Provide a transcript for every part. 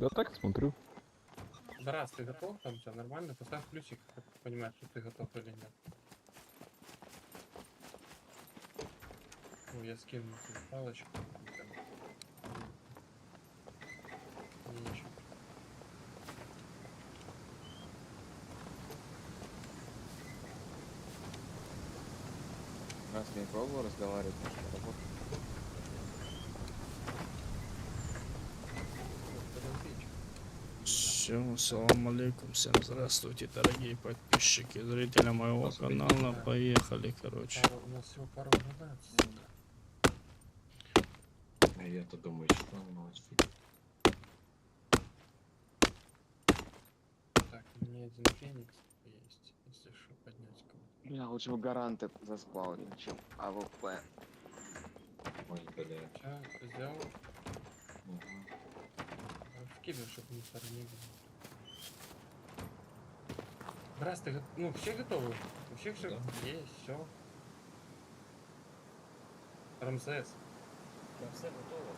Да так смотрю. Барас, ты готов? Там все нормально? Поставь плюсик, как понимаешь, что ты готов или нет. Ну, я скину тебе палочку. Там. Ничего. Раз не пробовал разговаривать, может работать. Все, салам алейкум, всем здравствуйте, дорогие подписчики, зрители моего канала, поехали, короче. У нас всего пару гранат. А я-то думаю, что новость. Так, у меня один феникс есть, если что, поднять кого-то. Я лучше бы гаранты заспаунил, чем АВП. Ой, бля. Сейчас взял, Ага. вкидывай, чтобы мусора не было. Брас, ты ну все готовы? У всех все Да. есть, все. Рамзес. Да, все готово.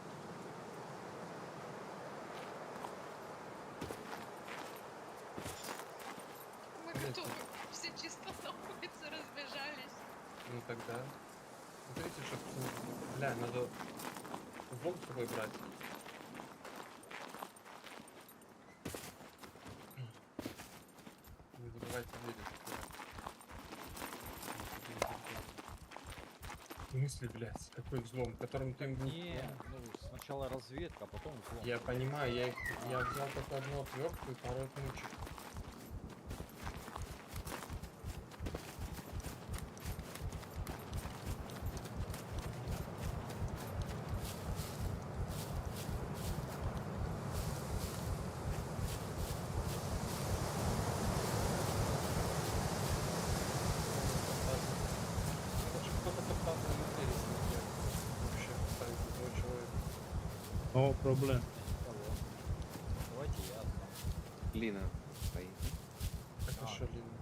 Мы готовы. Все чисто на улице разбежались. Ну тогда. Смотрите, что... Бля, надо влог с собой брать. Не забывайте двери закрывать. В смысле, блядь, какой взлом, которым ты... Не, ну сначала разведка, а потом взлом. Я понимаю, я взял только одну отвертку и пару отмычек. Лучше кто-то подпасный материи смотрел. Вообще, поставить одного человека. No проблем. Того. Давайте я отдам. Лина стоит. Так А. что, Лина?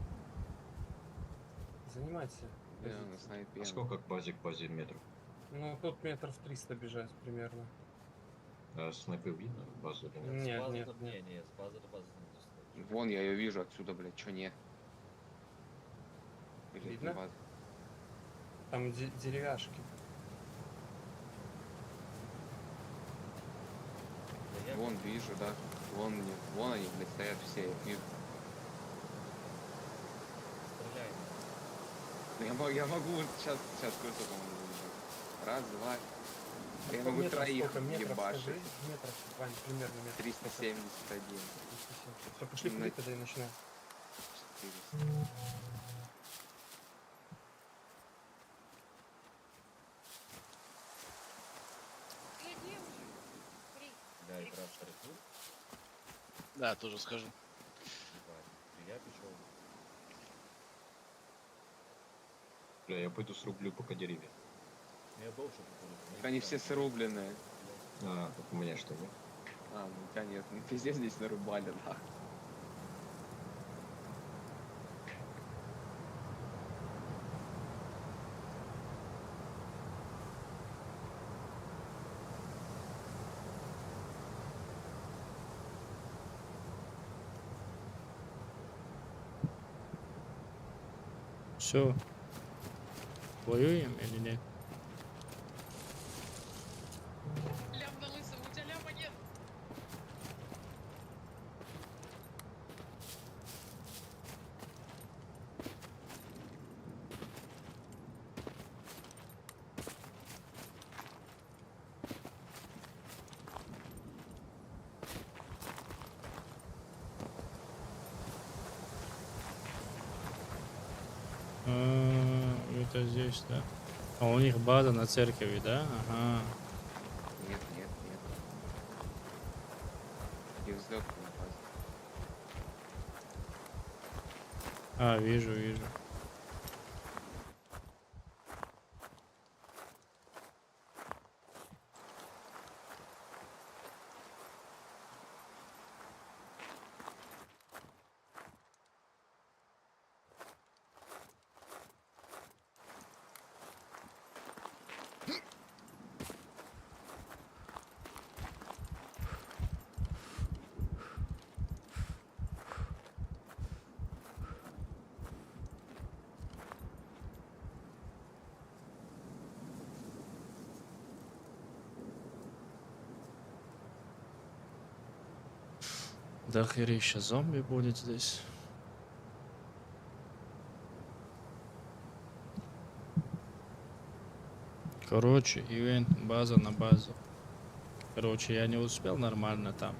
Занимайся. Да, на позицией. снайпе. А сколько к базе метров? Ну, тут метров 300 бежать примерно. А снайпы видно базу или нет? Нет, С базы нет, до... нет. Не, с базы до базы не достаешь. Вон я ее вижу отсюда, блядь, чё не? Или это Видно? база? Там деревяшки. Да я Вон вижу, да. Вон они, блядь, стоят все, я их вижу. стреляю. Я могу вот сейчас кое-что, по-моему, вижу. Раз, два. Я Сколько могу метров, троих сколько метров, ебашить. скажи? Метров, Вань, примерно метров. 371. Все, пошли На- курить, тогда и начинаем. 400. Иди уже. Кри. Да, и раз рекрут. Да, тоже скажу. Я пішов. Бля, я пойду срублю пока деревья. Я довше покурив. Они все срубленные. А, так у меня что, нет? А, ну конечно, везде здесь нарубали, да. Все. Воюем или нет? Лям на лысого, у тебя ляма нет. Это здесь, да? А у них база на церкви, да? Ага. Нет. И взлет на базе. А, вижу. Дохерища зомби будет здесь. Короче, ивент, база на базу. Короче, я не успел нормально там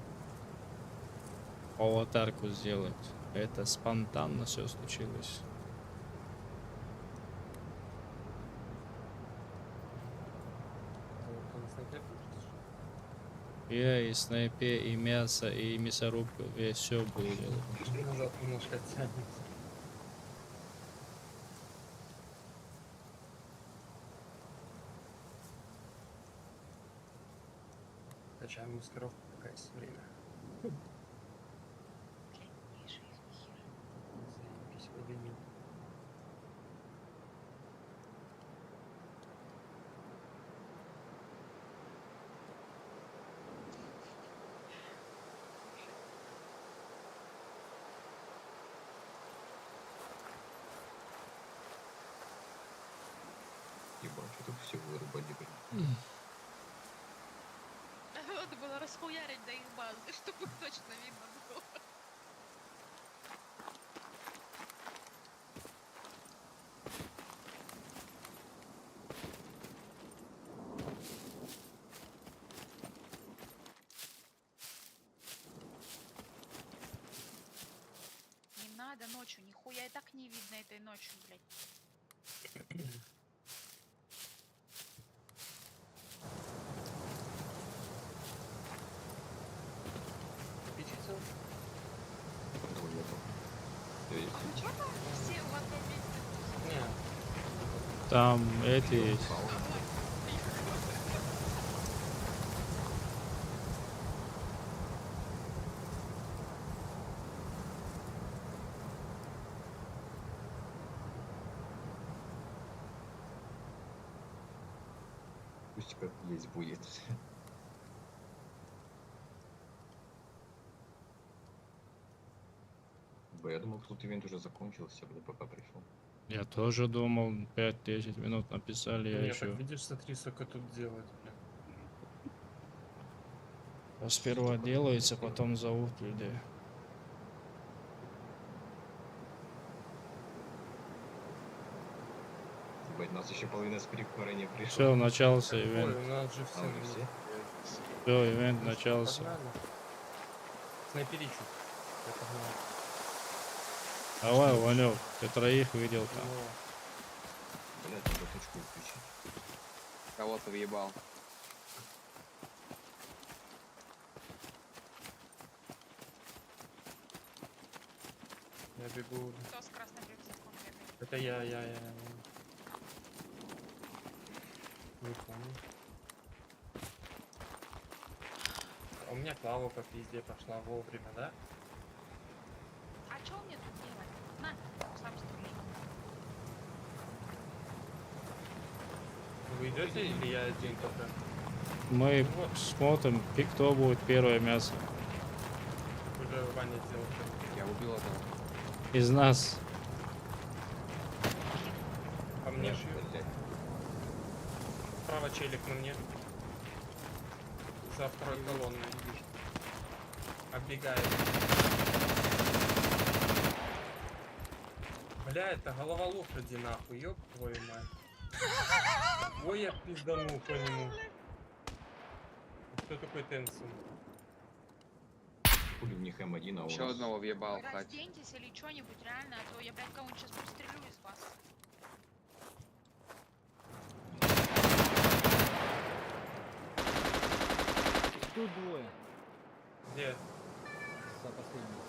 аватарку сделать. Это спонтанно все случилось. Вот он снайпер пишет. Я и снайпе, и мясо, и мясорубка, я все буду делать. Назад немножко оттянется. Качаем маскировку, пока есть время. Длиннейший из нихера. Заебись, выгоню. Ебать, это все вырубали, блин. Надо было расхуярить до их базы, чтобы точно видно было. Не надо ночью, нихуя и так не видно этой ночью, блядь. Печется? Этого нету. Ты видишь? Чё там все в одном месте? Не. Там эти есть. Упал. Пусть как есть будет. Я думал, тут ивент уже закончился, когда пока пришел. Я тоже думал, 5-10 минут написали, я Нет, еще. так видишь, смотри, сколько тут делать, блин. Сперва делается, потом зовут людей. Ебать, нас еще половина скриппера не пришла. Все, начался Ой, ивент. у нас же все. А, уже все? Все, ивент начался. Погнали. Снайперичу. Я погнал. Давай, Ванек, ты троих видел там. Во. Блядь, надо точку включить. Кого-то въебал. Я бегу. Кто с красным рюкзаком бегает? Это я. Не помню. А у меня Клава по пизде пошла вовремя, да? А чё мне тут делать? На, сам стреляй. Вы идете или я один только? Мы Вот. смотрим, кто будет первое мясо. Уже Ваня сделал. Я убил этого. Из нас. По мне шьют. Блядь. Справа челик на мне. За второй колонной. Оббегает. Бля, это голова лошади нахуй, ёб твою мать. Ой, я пизданул по нему. Кто такой Тенсон? Хули в них М1, а у Еще нас... одного въебал в хате. Разденьтесь или что-нибудь, реально, а то я, блядь, кого-нибудь сейчас пристрелю из вас. Тут двое. Где? За последним.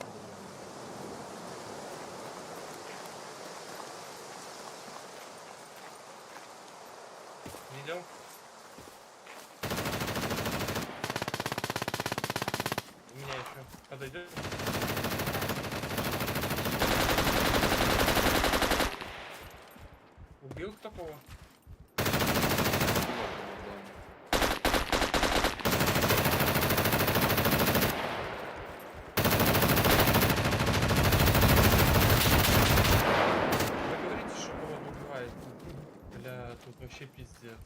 Видел? У меня еще. Подойдет? Убил такого? Вы говорите, что кого-то убивает. Бля, тут вообще пиздец.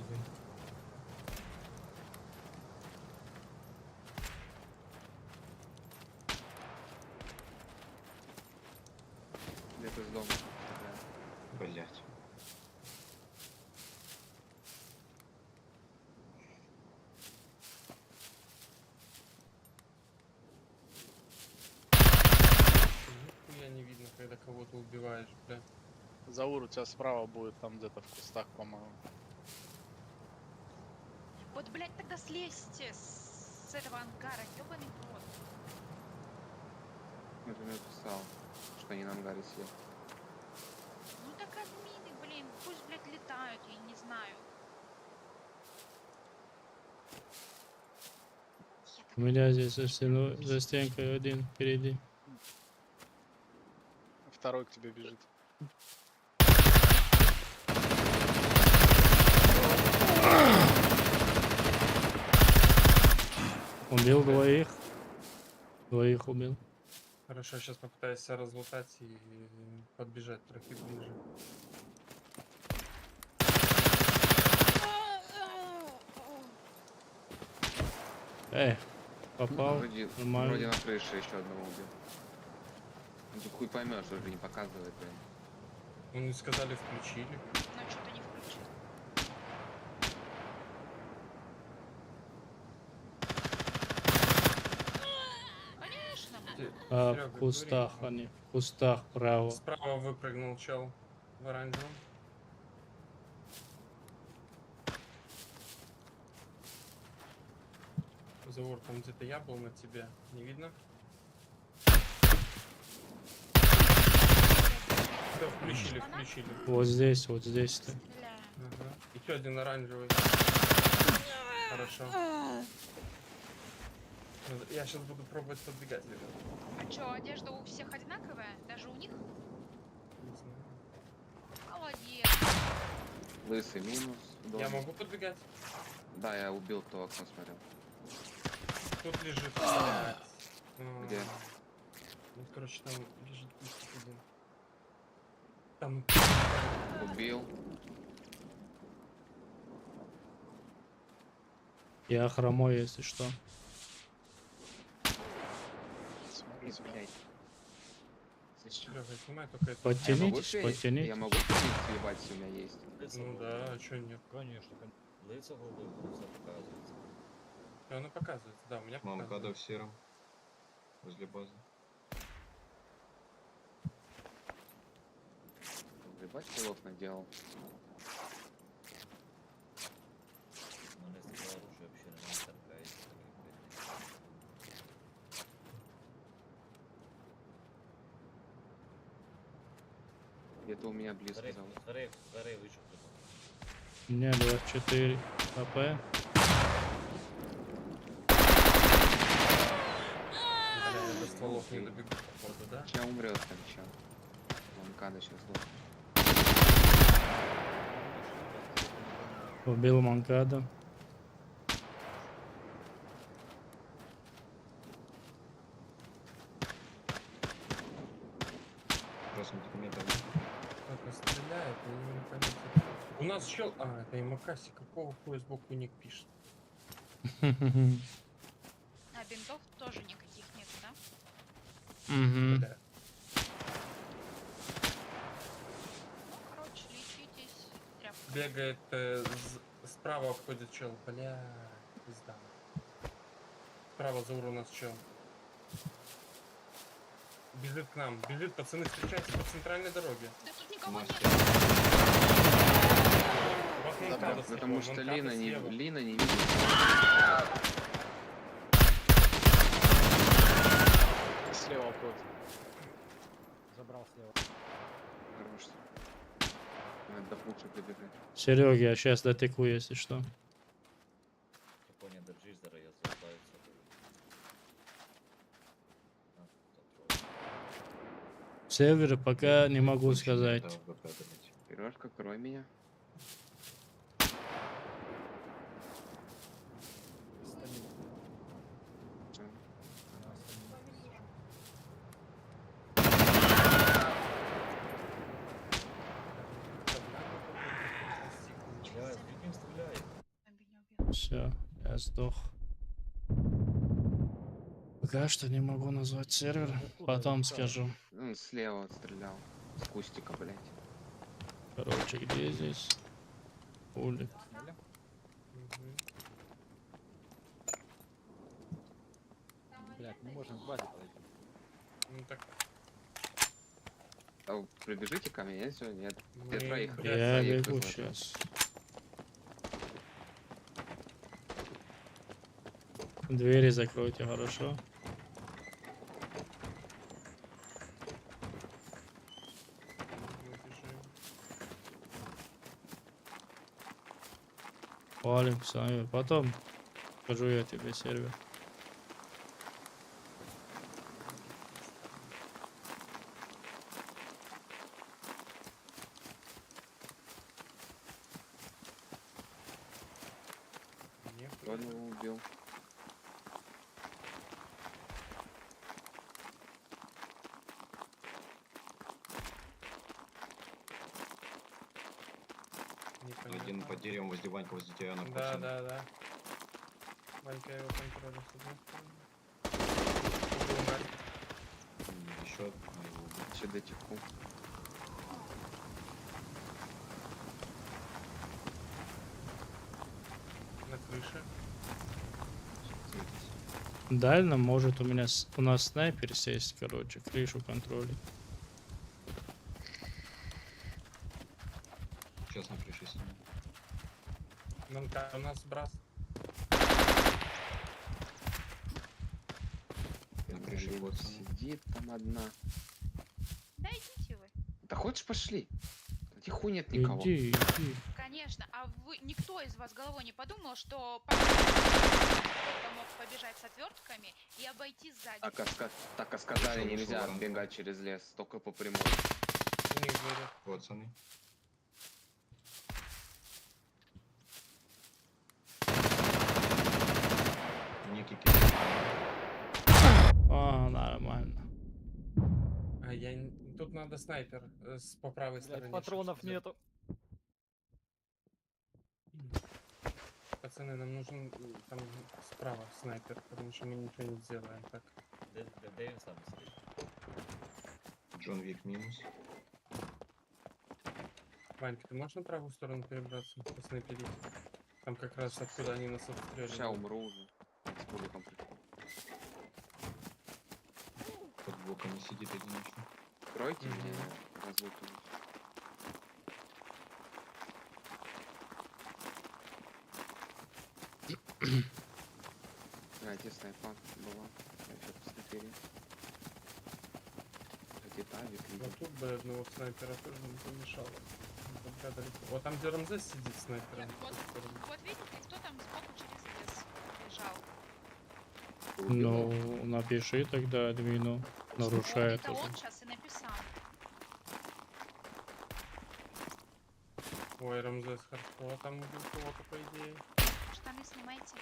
видим. Где-то с дома. Блять. Нихуя не видно, когда кого-то убиваешь, бля. Заур, у тебя справа будет там где-то в кустах, по-моему. Вот, блядь, тогда слезьте с этого ангара, ёбаный в рот. Это мне писал, что они на ангаре сидят. Ну так админы, блин, пусть, блядь, летают, я не знаю. Я так У меня здесь за стенкой один впереди. Второй к тебе бежит. Убил двоих. Двоих убил. Хорошо, сейчас попытаюсь себя разлутать и подбежать трохи ближе. Попал. Вроде Нормально. на крыше еще одного убил. Ну ты хуй поймешь, уже не показывает, блин. Ну, не сказали, включили. но что-то не включил. Конечно, блядь. А Серёга, в кустах говори. они. В кустах право. Справа выпрыгнул чел в оранжевом. Заур, там где-то я был на тебе. Не видно? Все, включили, включили. Вот здесь ты. Бля. Ага. Еще один оранжевый. Хорошо. Я сейчас буду пробовать подбегать, ребят. А чё, одежда у всех одинаковая? Даже у них? Не знаю. Молодец. Лысый минус. Я дома. могу подбегать? Да, я убил, кто окно смотрел. Тут лежит. блядь. Где? Ну, короче, там лежит кустик один. Там Убил. Я хромой, если что. Смотри, Блять. Серега, снимай только это. Подтянитесь, подтянитесь. Я могу феникс съебать, если у меня есть. Ну да, а чё нет? Конечно, Лица голубые, лица показывается. Да, оно показывается, да, у меня Мамкада показывается. в сером. Возле базы. Ебать, килов наделал. Мене стріляє вже вообще не торкається. Где-то у меня близко Старий, зовут. старий вийшов. У меня 24 хп. Бля, я до стволов не добегу, походу, да? Сейчас умрет там, чё. Ламкада сейчас лучше. Убил Манкада. Красным документом. Как стреляет, я не понятно. У нас чел... А, это Имакаси, какого хуя сбоку ник пишет? А бинтов тоже никаких нет, да? Угу. Бля. Ну, короче, лечитесь. Тряпка. Бегает, справа обходит чел. Бля, пизда. Справа Заур у нас чел. Бежит к нам. Бежит, пацаны, встречайтесь по центральной дороге. Да тут никого Мастер. нет. У вас Монкада слева, Потому что Монкада Лина слева. не видит. слева обход. забрал слева. Хорош. Надо до лучше прибежать. Сереги, я сейчас дотеку, если что. Поня, держись, зараз я залутаюся. А, тут Север пока не могу сказать. Сережка, крой меня. Всё. Бля, звідки він стріляє? Все, я сдох. Пока что не могу назвать сервер, потом скажу. Он слева отстрелял. С кустика, блядь. Короче, где здесь? Улик. Мгм. Блядь, не можем к базе подойти. Ну так, А вы прибежите ко мне, нет? Всё, нет. мы, Я троих. блядь, Я Троих бегу вызвал. сейчас. Двери закройте, хорошо? выбежим. Валим сами. Потом скажу я тебе сервер. Нехуя. Он его убил. Непонятно. Один под деревом возле Ванька, возле тебя на Да, да. Ванька его контролит с одной стороны. Убил мать. Еще одна его убил. Еще дотеку. На крыше. Дально может у нас снайпер сесть, короче, крышу контролит. Сейчас на крыше сидит. Нанка у нас брас. На крыше Блин, вот. сидит там одна. Да идите вы. Да хочешь пошли? Тиху нет никого. Иди, иди. Конечно, а вы никто из вас головой не подумал, что кто-то мог побежать с отвертками и обойти сзади. Так, а сказали, Вышел, нельзя вышел, бегать через лес, только по прямой. У них были. Вот, пацаны. Некий А, нормально. А я... Тут надо снайпер по правой стороне. Блядь, патронов чтобы взять. нету. Пацаны, нам нужен там справа снайпер, потому что мы ничего не сделаем так. Джон Вик минус. Ванька, ты можешь на правую сторону перебраться, поснайперить? Там как раз откуда они нас Сейчас обстреливали. умру уже. С пуликом пришел. Под блоками сидит одиночный. Кройте Мгм. меня, разлутываю. Где снайпа была? Я еще посмотрели. Где тавик Вот видел? тут бы одного снайпера тоже не помешало. Пока далеко. Вот там, где Рамзес сидит снайпером. Вот, вот видите, кто там сбоку через лес бежал? Ну, напиши тогда админу. Нарушает Это уже. он сейчас и написал. Ой, Рамзес хорошо. А там убил кого-то, по идее. Штаны снимайте.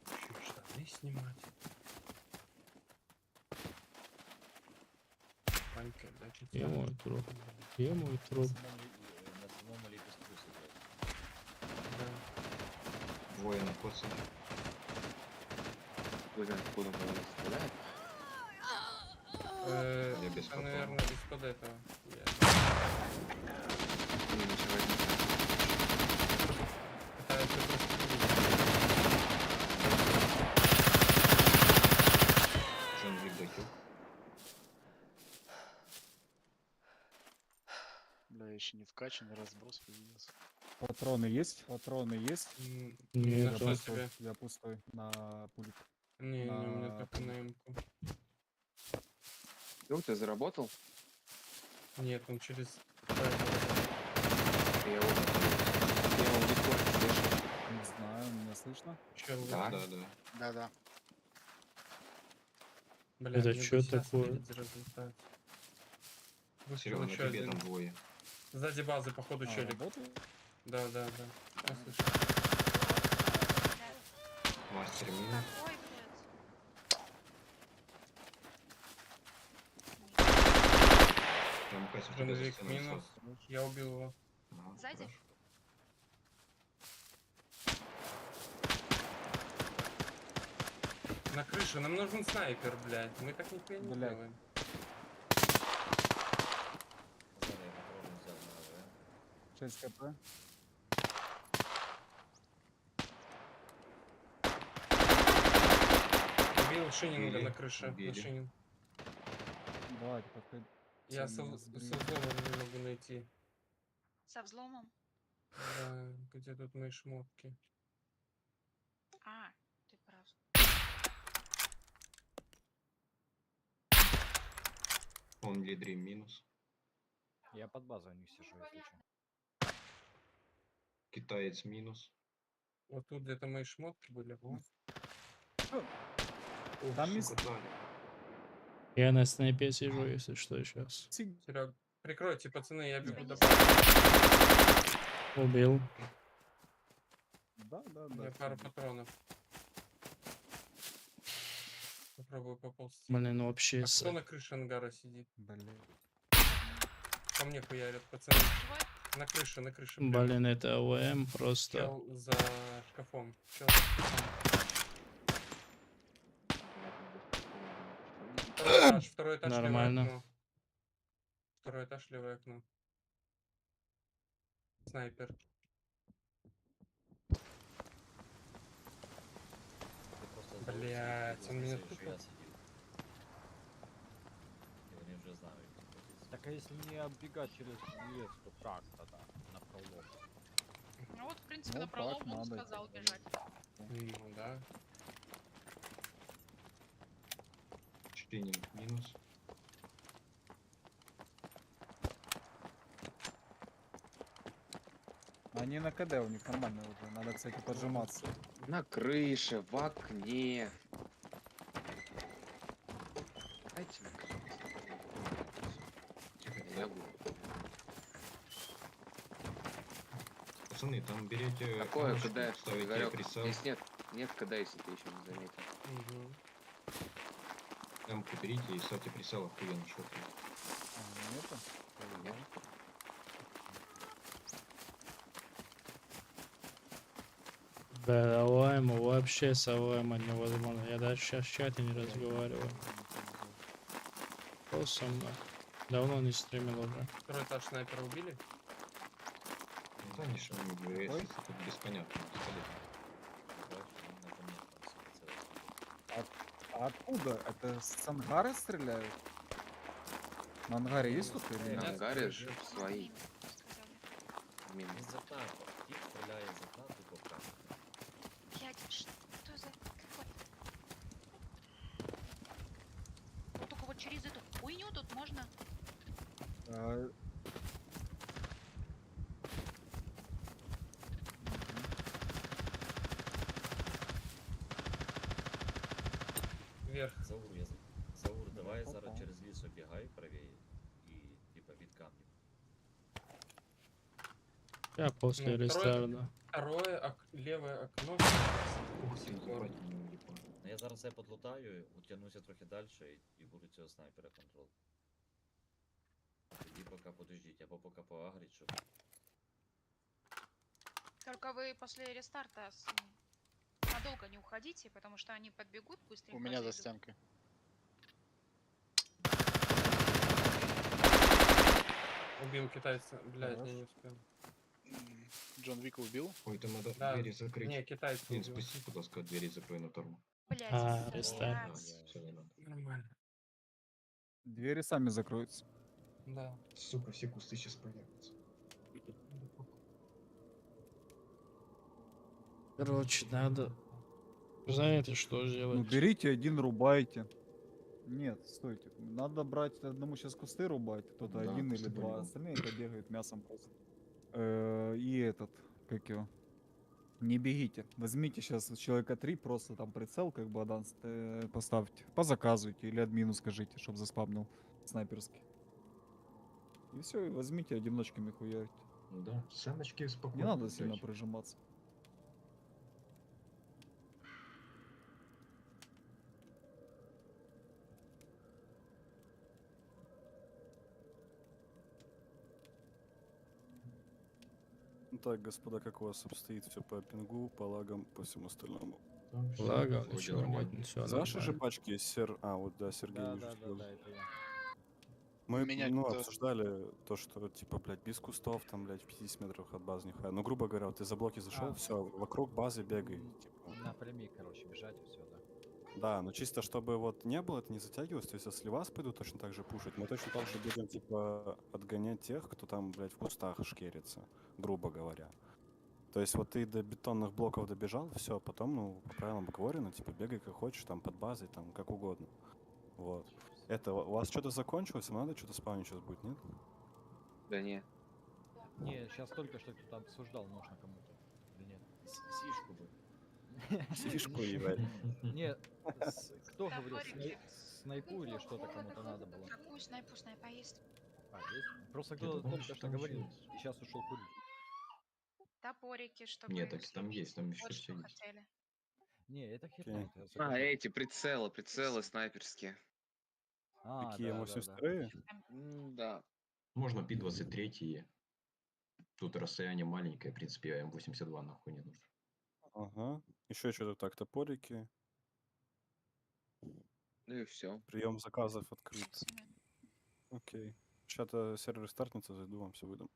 Чё, штаны снимать? Ванька, да, чё Где тебя? мой труп? Где мой труп? Да. Двое на коце. Вы знаете, откуда он стреляет? Я без Это, патронов. наверное, из-под этого. Не, ничего не знаю. Пытается просто Джон Вик дотек. Бля, еще не вкачанный разброс появился. Патроны есть? Патроны есть? Нет, на что он тебе? Я пустой на пулик. Не, у меня на только на М-ку. Ты заработал? Нет, он через... Я его в дискорде слышу. Не знаю, меня слышно? Чел, Да, да, да. Да-да. бля, Это мне бы чё сейчас такое? видеть результат. Вышел Серега, на еще тебе один. там двое. Сзади базы, походу, челик. Работает? Да. Я слышу. Мастер минус. Ой, блядь. Там Катя у Джон тебя за Вик стеной минус. остался. Я убил его. Ага, Сзади? хорошо. На крышу, нам нужен снайпер, блядь. Мы так нихуя не Блядь. делаем. Пацаны, я патроны взял на АВМ. 6 кп. Убил Шининга Убили, на крыше. убили. На Шинин. Давайте, пока... Я Цены со нас сбрили. взломом не могу найти. Со взломом. Да, где тут мои шмотки? А, ты прав. Only Dream минус. Я под базой у них сижу, если что. Китаец минус. Вот тут где-то мои шмотки были. О. Там Сука, есть... дали. Я на снайпе сижу, если что, сейчас. Серег, прикройте, пацаны, я бегу Тебя до не базы. Убил. Да, да, У да. меня всё пару будет. патронов. Попробую поползти. Блин, ну вообще... А кто на крыше ангара сидит? Блин. По мне хуярят, пацаны. живой? На крыше прямо. Блин, это АВМ просто... Чел за шкафом. Чел за шкафом. Второй этаж, левое Нормально. окно. Второй этаж, левое окно. Снайпер. Ты просто за Блядь, улицей он меня слышишь, тупо- я сидел. И они уже знают, кто здесь. Так а если не оббегать через лес, то как тогда? На пролом. Ну вот, в принципе, Ну, на пролом так он надо. сказал бежать. Ну да. Чининг минус. Они на КД у них нормально уже. Надо, кстати, поджиматься. На крыше, в окне. Дайте мне, пожалуйста. Я могу. Пацаны, там берете Какое камушки, КД, ставите Игорек? прицел, Здесь нет КД, если ты еще не заметил. Мгм. М-ку берите и ставьте прицел охуенно четко. А, нету? Нет. Да, АВМ вообще с АВМ невозможно. Я даже сейчас в чате не разговариваю. Кто со мной? Давно не стримил уже. Второй этаж снайпера убили? Ну, конечно, Какой? если тут беспонятно. А откуда? Это с ангара стреляют? На ангаре есть тут или На Нет, нет? ангаре слушай. же свои Сказали. мины. Из окна, тип стреляет из окна, тупо в камеру. Блядь, что за... Какой? Вот только вот через эту хуйню тут можно... А, Вверх. Заур, Заур, давай попал. зараз через ліс обігай правее і типа від камнів. Я после Ну, рестарта. Второе левое окно. Ух До ти, сих пор. їбать, мене уїбало. Ну я зараз себе подлутаю, утягнуся трохи далі і буду цього снайпера контрол. Тоді поки подождіть, або поки поагріть, щоб... Только вы после рестарта надолго не уходите, потому что они подбегут быстренько. У меня за зайдут. стенкой. Убил китайца. Блядь, Хорош. я не успел. Джон Вика убил. Ой, там надо Да. двері закрити. Не, китайца Блін, убил. спасибо, будь ласка, двері закрой на торм. Блядь, А, блядь. рестарт. Все, не надо. Нормально. двери сами закроются. Да. Сука, все кусты сейчас появятся. Короче, надо... Знаете, что Ну сделать? берите один, рубайте. Нет, стойте. Надо брать одному сейчас кусты рубать, кто-то Да, один кусты или два, по-любому. остальные побегают мясом просто. И этот, как его, не бегите. Возьмите сейчас человека 3, просто там прицел, как бы аданс поставьте. Позаказывайте или админу скажите, чтобы заспавнил снайперский. И все, и возьмите одиночками хуярить. Ну да, самочки спокойно. Не надо блядь. сильно прижиматься. Так, господа, как у вас обстоит все по пингу, по лагам, по всему остальному? Лагал, Вроде ничего нормально. нет, все С вашей же нормально. пачки есть А, вот да, Сергей Да, вижу, да, да, сказал. да, это я. Мы, Меня ну, кто-то- обсуждали то, что, типа, блядь, без кустов, там, блядь, в 50 метрах от базы нихуя. Ну, грубо говоря, вот ты за блоки зашел, А. все, вокруг базы бегай. Типа. Напрямик, короче, бежать и все, да. Да, но чисто чтобы вот не было, это не затягивалось, то есть если вас пойдут точно так же пушить, мы точно так же будем, типа, отгонять тех, кто там, блядь, в кустах шкерится, грубо говоря. То есть вот ты до бетонных блоков добежал, все, потом, ну, по правилам оговорено, типа, бегай как хочешь, там, под базой, там, как угодно. Вот. Это, у вас что-то закончилось, вам надо что-то спавнить сейчас будет, нет? Да не. Не, сейчас только что кто-то обсуждал, нужно кому-то. Или нет? Сишку бы. Сишку, ебать. Не, кто говорил? Топорики. Снайпу или что-то кому-то надо было? Какую снайпу снайпа есть? А, есть? Просто Я кто-то думаю, только что что там говорил, ещё есть. и сейчас ушел курить. Топорики, чтобы Нет, так там слепить. есть, там еще Вот все что есть. хотели. Не, это херня. Окей. это я А, согласен. эти прицелы снайперские. А, Какие, да, да, да. 82? Да. Можно Пи-23. Тут расстояние маленькое, в принципе, М82 нахуй не нужно. Ага. Еще что-то так, топорики. Ну и все. Прием заказов открыт. Максимум. Окей. Сейчас сервер стартнется, зайду, вам все выдам.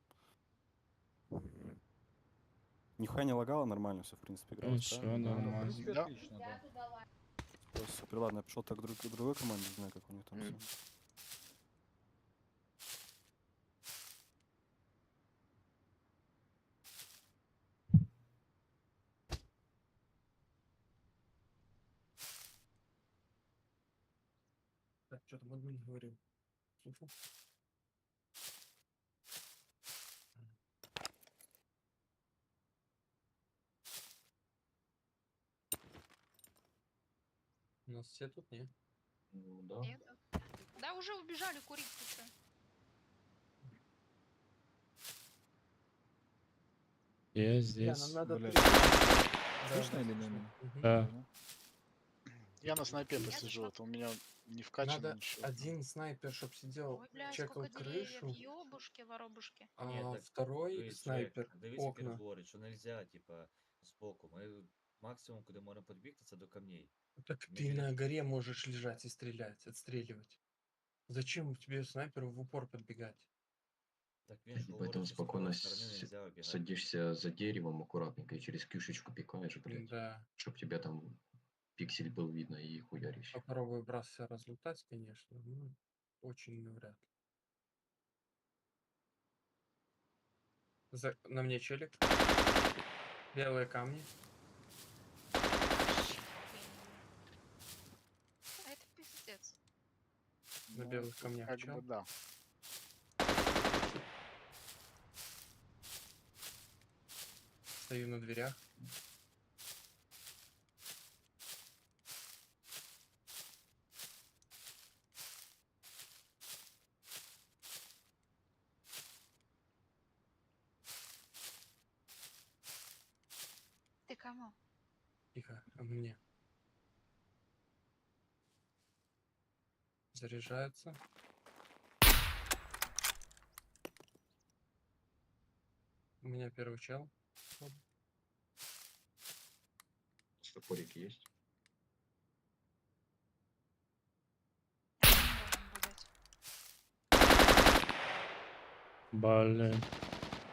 Нихуя не лагало, нормально все, в принципе, игралось, Все правильно? Да, в нормально. принципе, Да. отлично, да. Супер, ладно, я пошел так к другой команде, не знаю, как у них там все. Так, что там админ говорил? Слушай. У нас все тут, не? Ну да. Нет. Да, уже убежали курить, ты чё? Я здесь. нам надо Блядь. Да, Слышно да, или слышно. не? Мгм. Да. Я на снайпе посижу, это у меня не вкачано Надо ничего. один снайпер, чтоб сидел, Ой, блядь, чекал сколько деревьев, крышу, ёбушки, воробушки. а Ні, так второй дивись, снайпер Джек, дивись, як він окна. говорить, що нельзя, типа, збоку. Ми максимум, куди можемо підбігти, це до камней. Так Мы ты на берем- горе можешь лежать и стрелять, отстреливать. Зачем тебе снайперу в упор подбегать? Так він ж И говорить, поэтому що з спокойно правої сторони нельзя обігати. садишься за деревом аккуратненько и через кишечку пикаешь, блядь, Да, чтобы тебя там пиксель был видно и хуяришь. попробую браться разлутать, конечно, но очень навряд ли. На мне челик. Белые камни. А это пиздец. На Ну, белых камнях Как чел. бы да. Стою на дверях. Ты кому? Тихо, мне. Заряжается. У меня первый чел. Топорик есть? Не можем гулять. Блин.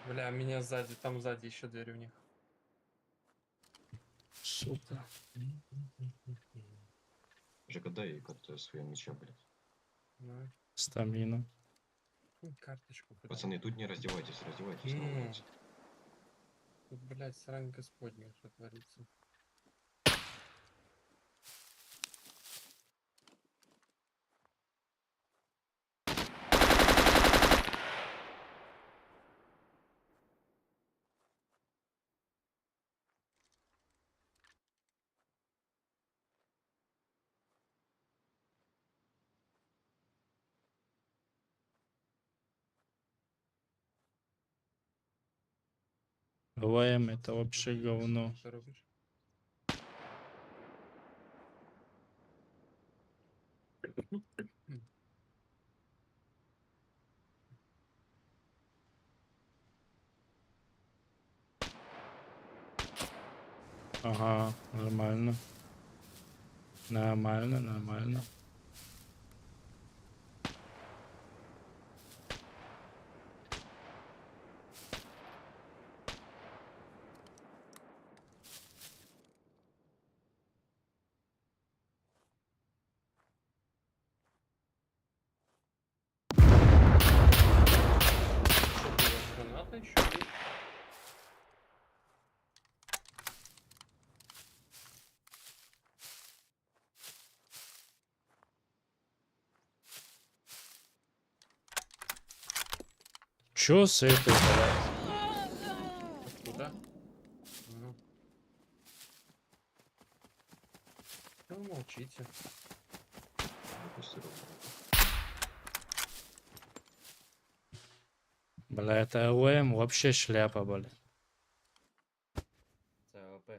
Бля, меня сзади, там сзади еще дверь у них. Сука. Жека, дай как-то свои меча, блядь. Ну, Стамина. карточку. куда? Пацаны, тут не раздевайтесь, раздевайтесь на Ну. улице. Тут, блядь, срань господня, что творится. ВМ это вообще говно. Что рубишь? Ага, нормально. Нормально, нормально. Что было? Граната еще есть? Чё с этой, блядь? Откуда? Ну, молчите. Пусть ровно. Бля, это ЛМ вообще шляпа, бля. Це АВП.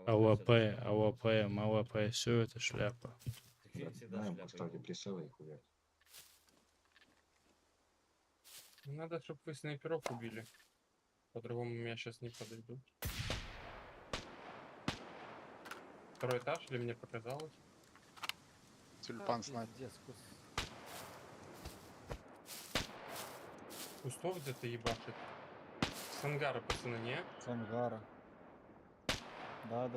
АВП, АВП, МВП, все это шляпа. Так він всегда Знаем, шляпой поставьте був. прицелы и хуярь. Ну, надо, чтобы вы снайперов убили. По-другому меня сейчас не подойдут. Второй этаж или мне показалось? Тюльпан снайпер. Пиздец, Кустов где-то ебашит. С ангара, пацаны, не? С ангара. Да.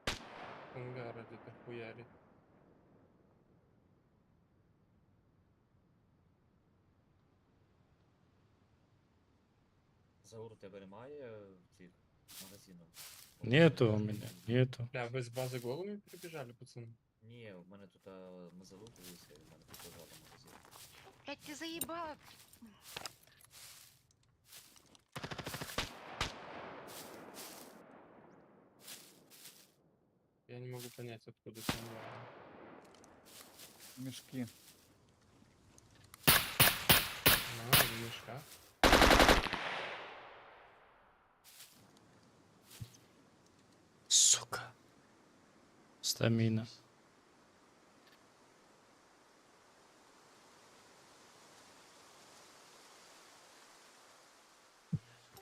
С ангара где-то хуярит. Заур, у тебе немає цих магазинів? Нету у меня, нету. Бля, вы с базы голыми прибежали, пацаны? Ні, у мене тут ми залуталися, і в мене тут лежало магазин. Блять, ты заебала. Я не могу понять, откуда с ангара. Мешки. В мешках. Сука. Стамина.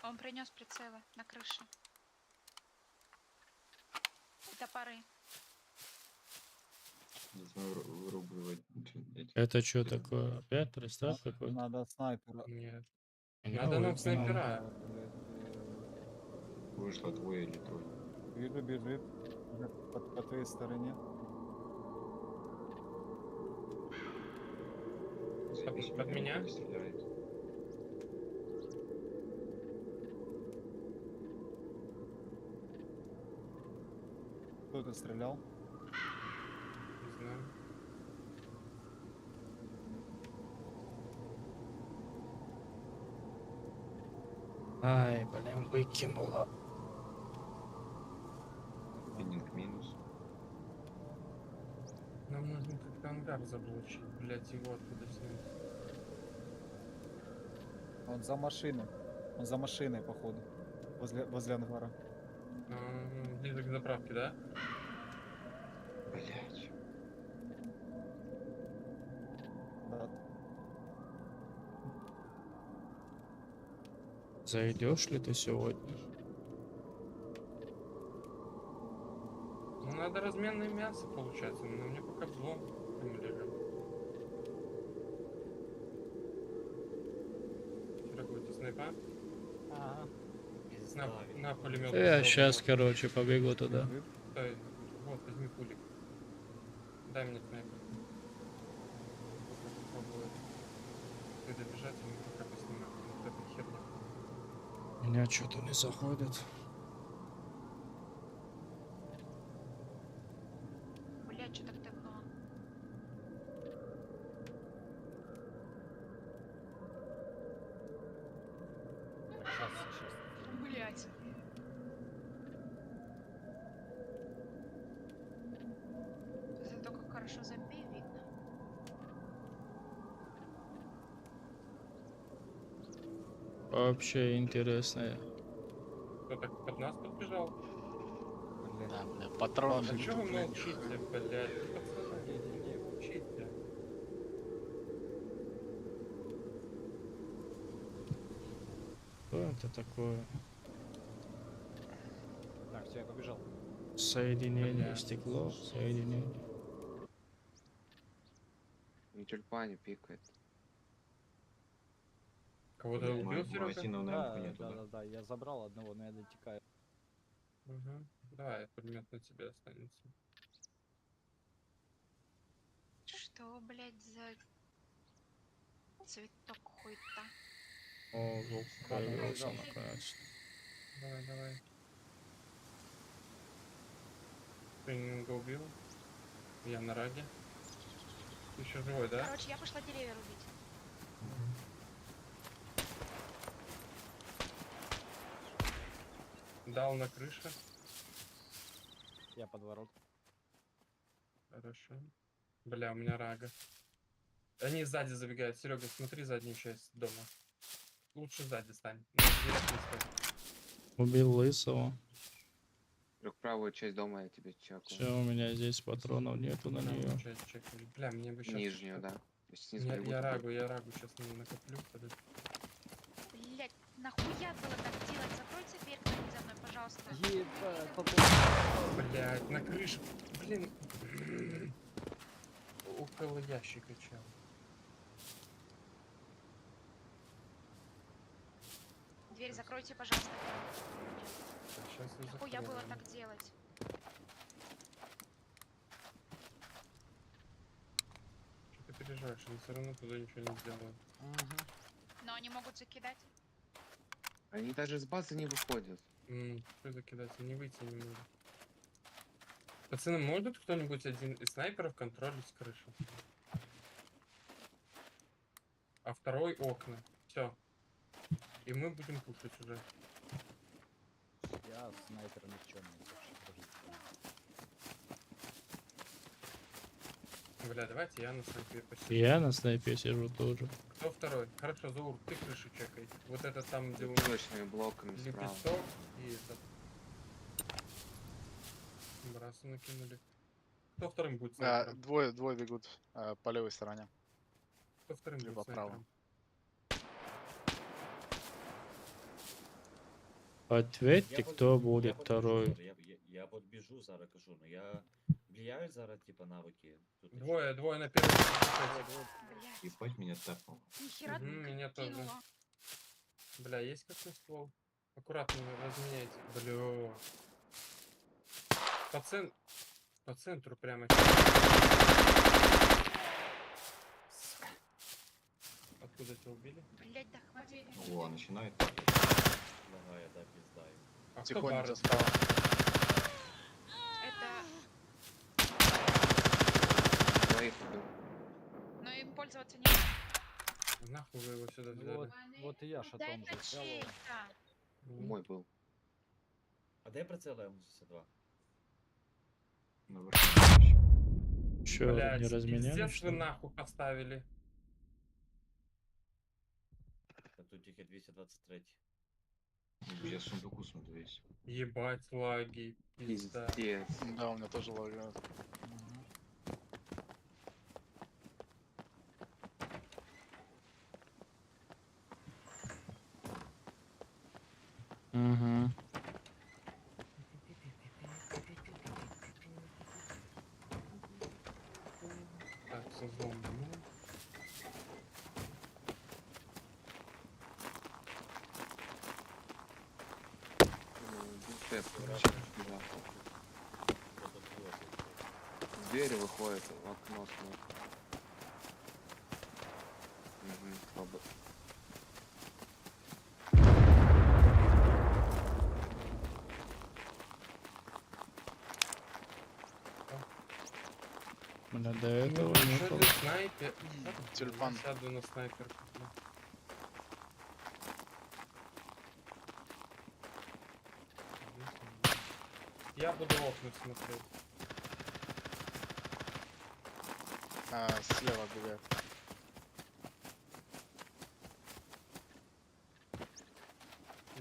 Он принес прицелы на крыше. И топоры. Не знаю, вырубливать эти. Это что такое? Опять рестарт какой-то? Надо снайпера. Нет. Меня Надо нам выкинуло. снайпера. Вышло двое или трое. Вижу, бежит. Уже по твоей стороне. Заебись, под меня? не стреляет. Кто это стрелял? Не знаю. Ай, блин, выкинула. Пининг минус. Нам нужно как-то ангар заблочить, блять, его откуда снять. Он за машиной. Он за машиной, походу. Возле ангара. Ближе к заправке, да? Блять. Да. Зайдешь ли ты сегодня? Ну надо разменное мясо получается, но мне пока взлом лежит. Вчера какой-то снайпа. Пізда, На пулемет. Я сейчас, короче, побегу туда. Бежит. Вот, возьми пулик. Дай мне снайпер. Попробую. Ты добежать, и мы пока поснимаем. Вот эта херня. У меня что-то не заходит. Блять, что так давно? Сейчас. Блять. Зато как хорошо зомби видно. Вообще интересное. Кто так под нас подбежал? Да, бля, патрон. А чё вы молчите, блядь? Пацаны, не молчите. Что это такое? Так, все, я побежал. Соединение, Бля. стекло, соединение. Не тюльпане пикает. Кого-то Блядь, убил, Серега? магазинов на Да, М-ку нету, да, да? да, да, я забрал одного, но я дотекаю. Угу. Давай, пулемет на тебе останется. Что, блядь, за цветок какой-то? О, звук Ладно, появился побежал. наконец. Давай, давай. Тренинга убил. Я на раге. Ты еще живой, да? Короче, я пошла деревья рубить. Дал на крыше. Я под ворот. Хорошо. Бля, у меня рага. Они сзади забегают. Серега, смотри заднюю часть дома. Лучше сзади стань. На дверях не стой. Убил лысого. Правую часть дома я тебе чекаю. Все, у меня здесь патронов нету на Правую нее. часть чекали. Бля, мне бы сейчас... Нижнюю, да. То есть снизу Я, как я будто бы- рагу сейчас накоплю. Подожди. Блять, нахуя было так делать? Закройте дверь кто-нибудь за мной, пожалуйста. Ебать, Блять, на крыше. Блин. Около ящика, чел. Дверь закройте, пожалуйста. Сейчас я Нахуя было закрою. так делать? Что ты переживаешь? Они все равно туда ничего не сделают. Но они могут закидать. Они даже с базы не выходят. Что закидаться? Не выйти не могут. Пацаны, может кто-нибудь один из снайперов контролить с крыши? А второй окна. Все. И мы будем пушить уже. я снайпер никчемный, так что подождите. Бля, давайте я на снайпере посижу. Я на снайпе сижу тоже. Кто второй? Хорошо, Заур, ты крышу чекай. Вот это там, где у нас Точными блоками справа. лепесток и этот. Брасы накинули. Кто вторым будет снайпером? Двое бегут по левой стороне. Кто вторым либо будет право. снайпером? Ответьте, кто будет подбежу второй. зараз, я подбіжу зараз, кажу, ну я влияю зараз, типа, навики. Тут і Двое на первом. Блять, Ебать меня тапнул. нихера Мгм, меня тоже. кинуло. Бля, есть какой ствол? Аккуратно разменяйте. Бля. По центру прямо. Откуда тебя убили? Блять, да хватит. О, начинает. лагає, да, піздаю. А кто Тихонько Барретт? справа. Это... Двоих убил. Но им пользоваться не надо. Нахуй вы его сюда Ну взяли? вот и я Да шатом же это взял. чей-то. Мой был. А де прицел М62? На вершине. Че, Блядь, не разменяли, пиздец что вы ли? нахуй поставили. Та тут тільки 223. Я в сундуку смотрю весь. Ебать лаги. Пизда. Пиздец. Да, у меня тоже лагает. Угу. Так, со зомби. Ну, Степ, да. Це тут вот. С двери выходит, в окно смотрит. Угу. Бля, до этого ну, не что было. ты снайпер? Тюльпан. Я сяду на снайперку. бля. Я буду окна смотреть. Слева бегает.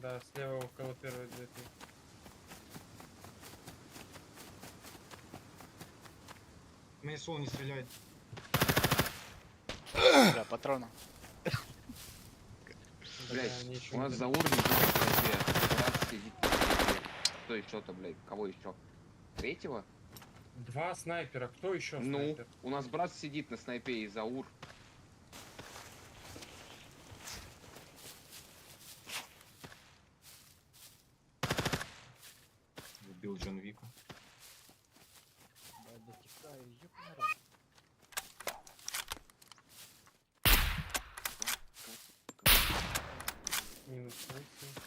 Да, слева около первой двери. Мне сол не стреляет. Бля, патрона. Блять, они ещё у нас не за уровень будет 2. Раз сидит. Кто еще-то, блядь, кого еще? Третьего? Два снайпера. Кто еще Ну, снайпер? у нас брат сидит на снайпе из Аур. Убил Джон Вика. Да, дотекаю, ёбаный рот. Минус 8.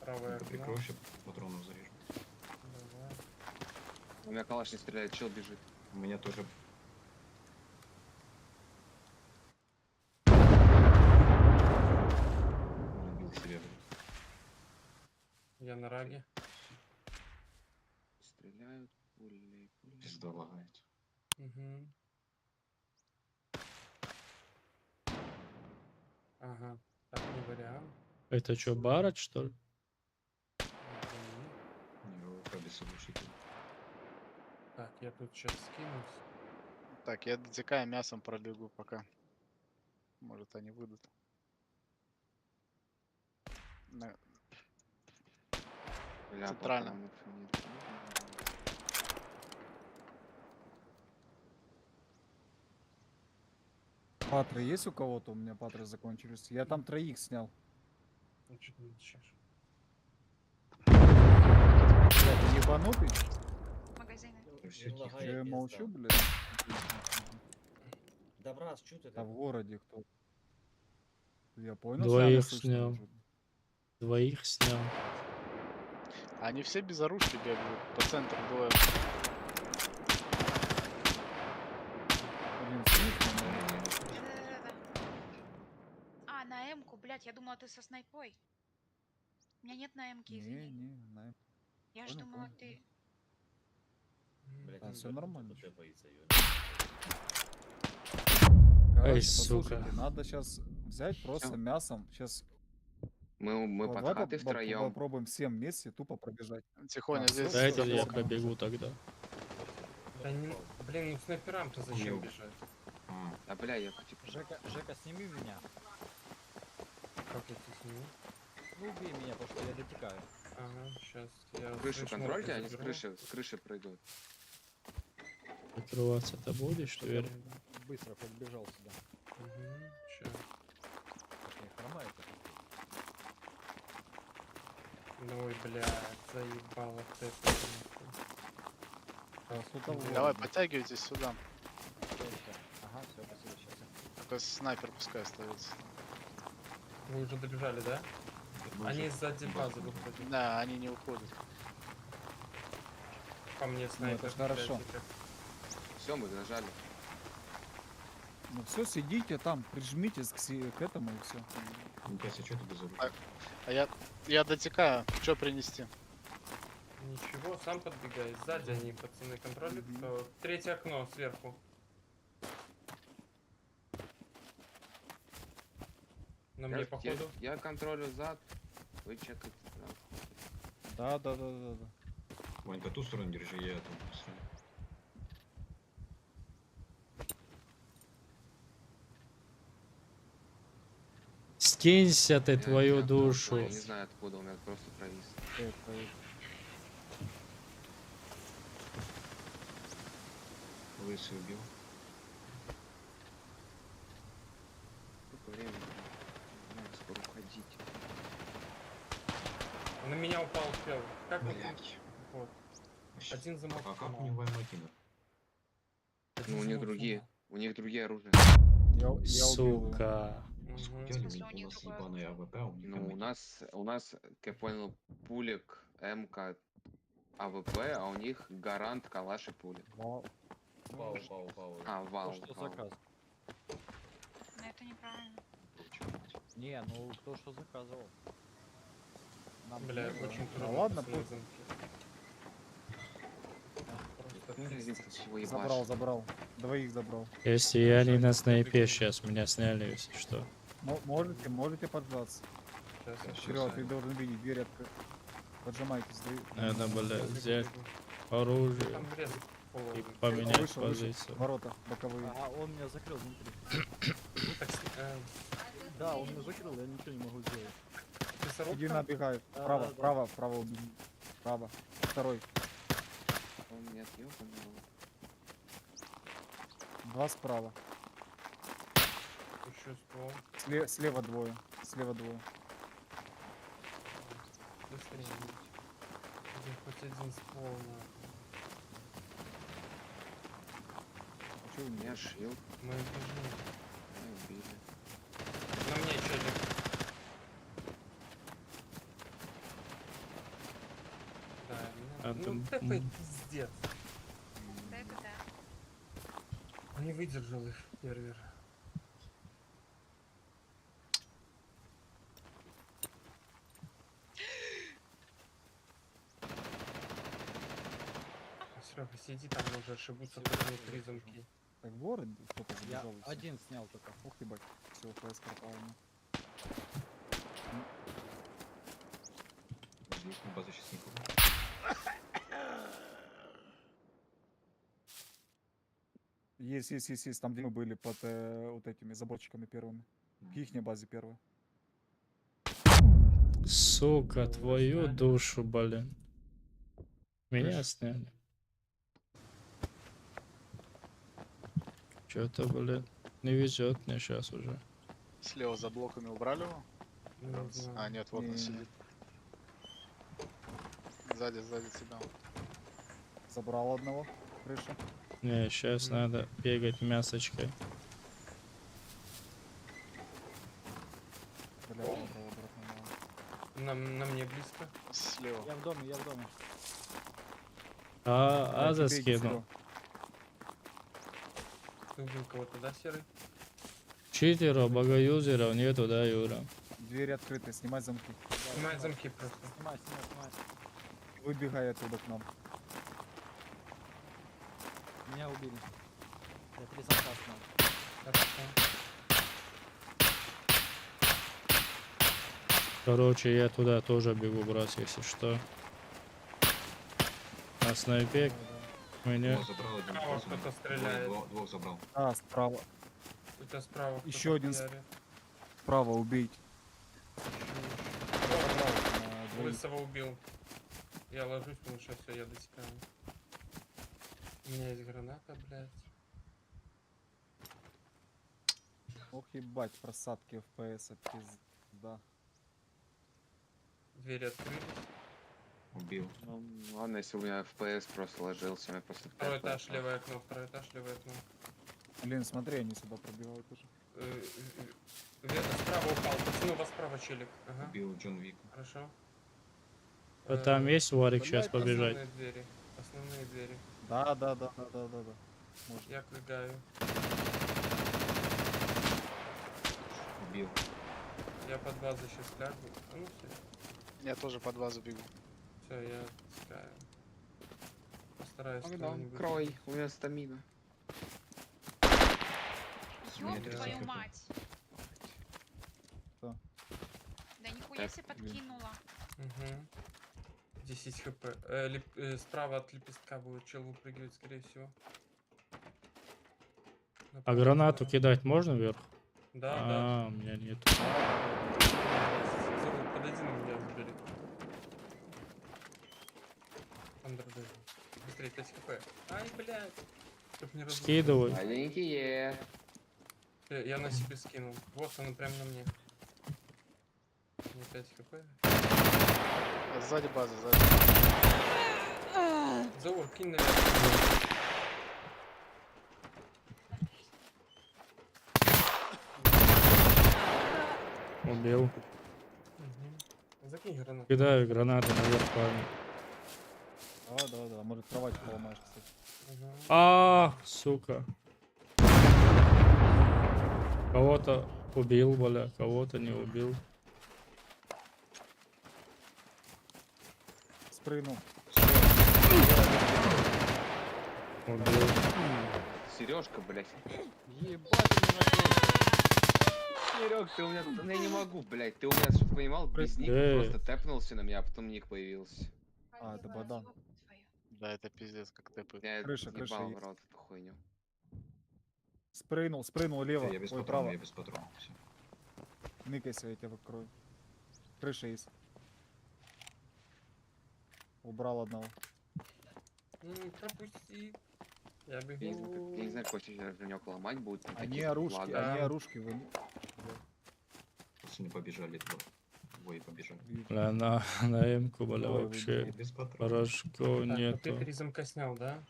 Правая Ты окно. прикроешь, я патронов зарежу. Давай. У меня калаш не стреляет, чел бежит. У меня тоже. Убил себе, блядь. Я на раге. Стреляют пули. Пизда лагает. Угу. Ага. Так, не вариант. Это что, барать, что ли? Извини. Не, ОВК без оглушителя. Так, я тут сейчас скинусь. Так, я дотекаю мясом пробегу пока. Может они выйдут. Бля, Центрально. патронов нет. Патры есть у кого-то? У меня патры закончились. Я там троих снял. Ну, что ты молчишь? Бля, ты ебанутый? Магазины. Всё Не тихо. лагает, Че я пизда. молчу, блядь? Добрас, чё ты А в так? городе кто? Я понял, Двоих слышно снял. уже. Двоих снял. Они все без оружия бегают. По центру двое. Один слышно, но- Да-да-да-да. А, на М-ку, блядь, я думала, ты со снайпой. У меня нет на М-ки, Не, извини. не, на. Я ж понял, думала, понял. ты... Блядь, А, он всё вернул, нормально тут ещё. тэпается, ё. Короче, сука. послушайте, надо сейчас взять просто Всё. мясом. Сейчас Мы под хатой втроем. попробуем всем вместе тупо пробежать. Тихоня Так, здесь. всё, Дайте всё, я всё, пробегу тогда. Да не... Блин, ну снайперам-то зачем Мил. бежать? А, А, бля, я типа... Жека, сними меня. Как я тебя сниму? Ну, убей меня, потому что я дотекаю. Ага, сейчас. Я Крышу слышь, контрольте, морду они заберу. с крыши пройдут. Открываться-то будешь, Тверь? Быстро подбежал сюда. Угу, щас. Так, не хромает. Ну ой, блядь, заебало ты это. А, с того Давай, города. подтягивайтесь сюда. Ага, все, спасибо, сейчас. Только снайпер пускай остается. Вы уже добежали, да? мы Они уже сзади базы базу выходят. Да, они не уходят. По мне снайпер. ж хорошо. блядь, как- Все, мы нажали. Ну все, сидите там, прижмитесь к этому и все. Никася, что ты без оружия? Так. А я дотекаю. Что принести? Ничего, сам подбегай. Сзади они, пацаны, контролят. Третье окно сверху. На мне, походу. Я контролю зад. Вы чекайте. Да. Вань, по ту сторону держи, я эту сторону. Скинься ты твою Я душу. не знаю откуда, у меня просто провис. Лысый убил. Сколько времени? Скоро уходить. На меня упал чел. Как вы? Блять. Вот. Один замок А как сломал. у него М1? Один Ну, у них замок другие. сломал. У них другие оружия. Я убил его. Сука. Мгм. Скутяли, смысле, у у них нас другое ебаная оружие? АВП, а у них Ну, М1. у нас, как я понял, пулик, МК, АВП, а у них гарант, калаш и пули. Вау. Пау. А, То, вау. что вау. заказ. Но это неправильно. Не, ну то, что заказывал. Нам Бля, не было. очень Ну трудно. ладно, пацаны, пусть. замки. Просто Какая разница, пиздец. чего ебашь? Забрал. Двоих забрал. Если я не на снайпе сейчас, меня сняли, если что. Можете поджаться. Сейчас я Серега, ты должен видеть, дверь открыта. Поджимайтесь. Надо, блядь, взять Там оружие. врезать И половину. поменять Вышел, позицию. Ворота боковые. А он меня закрыл внутри. Ну, так, Да, он меня закрыл, я ничего не могу сделать. мясорубка? Иди набегай. Да, Право, да, да. право, право убей. Право. Второй. Он нет, ёбаный. Два справа. Еще ствол. Слева двое. Слева двое. Быстрее. Где хоть один ствол, нахуй. А чё вы не У меня шилд. Мы бежим. Меня убили. На мне челик. Да, А меня... там, Ну, тэпает м. пиздец. Да, это да. Не выдержал их первер. Серега, сиди там, уже ошибутся только три замки. Так в город кто-то Я забежал. и всё. один снял только. Ух ты, бать. Все, ФС пропал. Здесь на базе сейчас никого. Есть. Там, где мы были под вот этими заборчиками первыми. К ихней базе первой. Сука, Кого твою сняли? душу, блин. Меня сняли. Чё-то, блин, не везет мне сейчас уже. Слева за блоками убрали его? Не знаю. А, нет, вот он Не-не-не. сидит. Сзади тебя. Забрал одного. Крыша. Не, сейчас надо бегать мясочкой. Бля, забрал обратно. На мне близко. Слева. Я в доме, я в доме. А Тебе иди заскинул. сюда. Ты убил кого-то, да, Серый? Читеров, богоюзеров нету, да, Юра? Двери открыты, снимай замки. Снимай замки просто. Снимай. Выбегай оттуда к нам. Меня убили. Я 3 замка снял. Хорошо. Короче, я туда тоже бегу, брат, если что. На снайпек меня... Двух забрал, один Справа просто. кто-то стреляет. Двух забрал. А, справа. У тебя справа кто-то Еще один хуярит. Справа убить. Еще. Лысого убил. Я ложусь, потому что все, я дотекаю. У меня есть граната, блядь. Ох, ебать, просадки FPS, пизда. Двери открылись. Убил. Ну, ладно, если у меня FPS просто ложился, я просто... Второй тэпаю. этаж, левое окно, второй этаж, левое окно. Блин, смотри, они сюда пробивают уже. Справа упал, пацаны, у вас справа челик. Ага, Убил Джон Вик. хорошо. А там есть Варик сейчас Блядь, побежать? Основные двери. Основные двери. Да. Может. Я прыгаю. Убил. Я под базу сейчас лягу. А ну все. Я тоже под базу бегу. Все, я текаю. Постараюсь Богдан, кого-нибудь. крой, у меня стамина. Ёб Нет, твою это- мать. Что? Да нихуя Так, себе блин. подкинула. Угу. 10 хп. Справа от лепестка будет чел выпрыгивать, скорее всего. А Направо, гранату справа. кидать можно вверх? Да, А, у меня нет. да. Зовут, подойди на меня, забери. Андердей. Быстрее, 5 хп. Ай, блядь. Чтоб не разрушить. Скидывай. Маленькие. Я на себе скинул. Вот он прям на мне. Мне 5 хп. Сзади база, сзади. Заур, кинь наверх. Убил. Мгм. Закинь гранату. Кидаю гранаты наверх, парни. Да. Может, кровать поломаешь, кстати. Мгм. А, сука. Кого-то убил, бля, кого-то не убил. Спрыгнул. Убил. Сережка, блядь. Ебать, Серег, ты у меня... Ну, я не могу, блядь. Ты у меня, чтобы понимал, без ника Эй. просто тэпнулся на меня, а потом ник появился. А, это Богдан. Да, это пиздец, как тэпы. Я Крыша ебал в есть. рот эту хуйню. Спрыгнул лево. Я без Ой, патронов, право. я без патронов. Всё. Ныкайся, я тебя выкрою. Крыша есть. Убрал одного. Пропусти. Я Я не знаю, бегу. я не знаю, какой сейчас женек ломать будет. при Они таких оружки, лагах. Да. они оружки Пацаны побежали, двое побежали. Бля, на М-ку, бля, Двое вообще Я без патронов. порошков Так, а ты нету. 3 замка снял, да?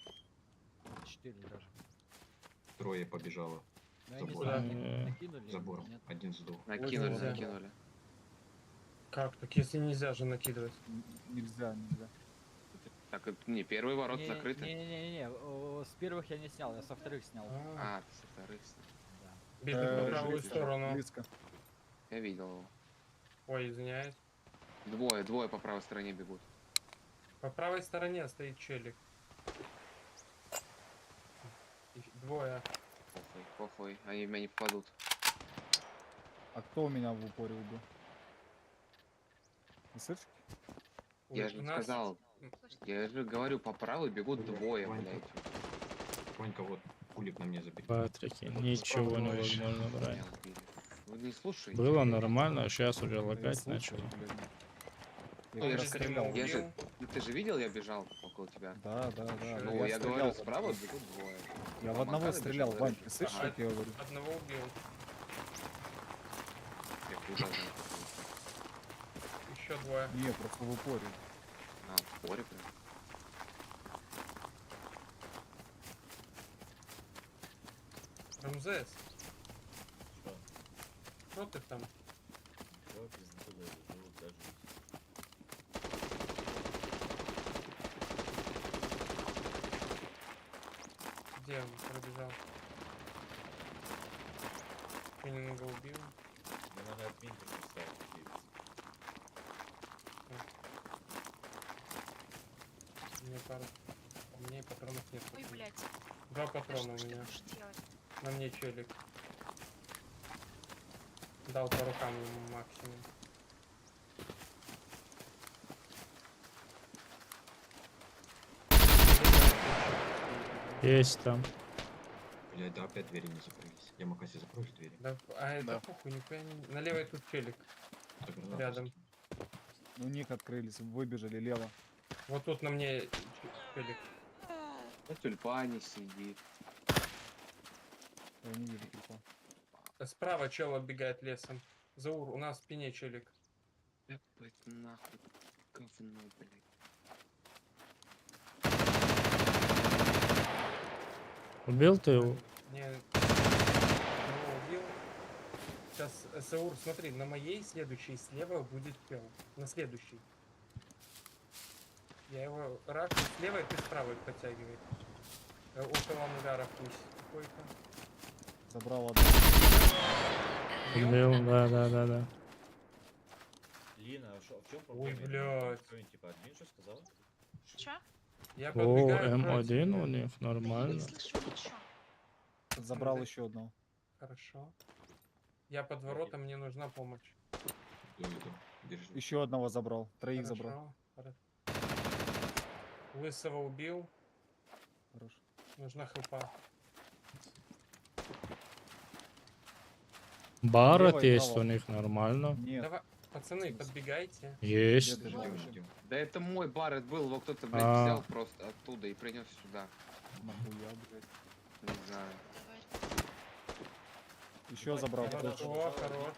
4 даже. Трое побежало. Ну, я не Забор. знаю, Э, накинули? Забором. Нет. Один сдох. Накинули, нельзя. накинули. Как так, если нельзя же накидывать? Нельзя. Так, не, первые ворота закрыты. Не-не-не, с первых я не снял, я со вторых снял. А, ты со вторых. Да. Бежит Э, по правую близко. сторону. Близко. Я видел его. Ой, извиняюсь. Двое по правой стороне бегут. По правой стороне стоит челик. Двое. Похуй, они в меня не попадут. А кто у меня в упоре убил? СС? Ой, Я же у не нас- сказал. Слушайте, Я же говорю, по правой бегут двое, Ванька. блядь. Ванька, вот, пулик на мне забери. Патрики, ничего невозможно брать. Меня убили. Вы не слушаете. Было нормально, а сейчас уже лагать слушаю, начало. блин. Ну, Я я как же раз стрелял. убил. Я же, ну, ты же видел, я бежал около тебя. Да. Ну, я стрелял говорю, в справа одного. бегут двое. Я в А одного Макар стрелял, бежал, Вань, я ты слышишь, Ага. как я говорю? Одного убил. Я куда знаю. Еще двое. Не, просто в упоре. А, в споре прям. Рамзес, Что? что ты там? Чего пиздатый лежу, кажусь. Где он пробежал? Фининга убил. Мне надо админку поставить. У меня пару. У меня и патронов нет. ой, блядь. 2 Да патрона что у ж ты меня. будешь делать? На мне челик. Дал по рукам ему максимум. Есть там. Блядь, да опять двери не закрылись. Я Макаси закроешь двери? Да, а это Да. похуй, нихуя не... На левой тут челик. Так, гранату Рядом. скину. У них открылись, выбежали лево. Вот тут на мне челик. На тюльпане сидит. Я не вижу типа. Справа чел отбегает лесом. Заур, у нас в спине челик. Ебать нахуй. Говно, блядь. Убил ты его? Не, одного убил. Сейчас, Заур, смотри, на моей следующей слева будет чел. На следующей. Я его раку слева, и ты справа их подтягивай. Около ангара пусть. Какой-то. Забрал одного. Убил, да. Лина, а шо, в чем Ой, проблема? блядь. Кто-нибудь типа админ что сказал? Чё? Я О, подбегаю. против. М1 у них Да я нормально. не слышу ничего. Забрал Да. еще одного. Хорошо. Я под воротом, мне нужна помощь. Иду. Держи. Еще одного забрал. Троих забрал. Хорошо. Лысого убил. Хорош. Нужна хлопа. Барет Лево и есть право. у них нормально. Нет, Давай, пацаны, подбегайте. Есть. Где ты? Ждем, Дальше. ждем. Да это мой Барретт был, его кто-то, блядь, А. взял просто оттуда и принес сюда. нахуя, блядь. Не знаю. Еще забрал. Давай, Крыша. О, хорош.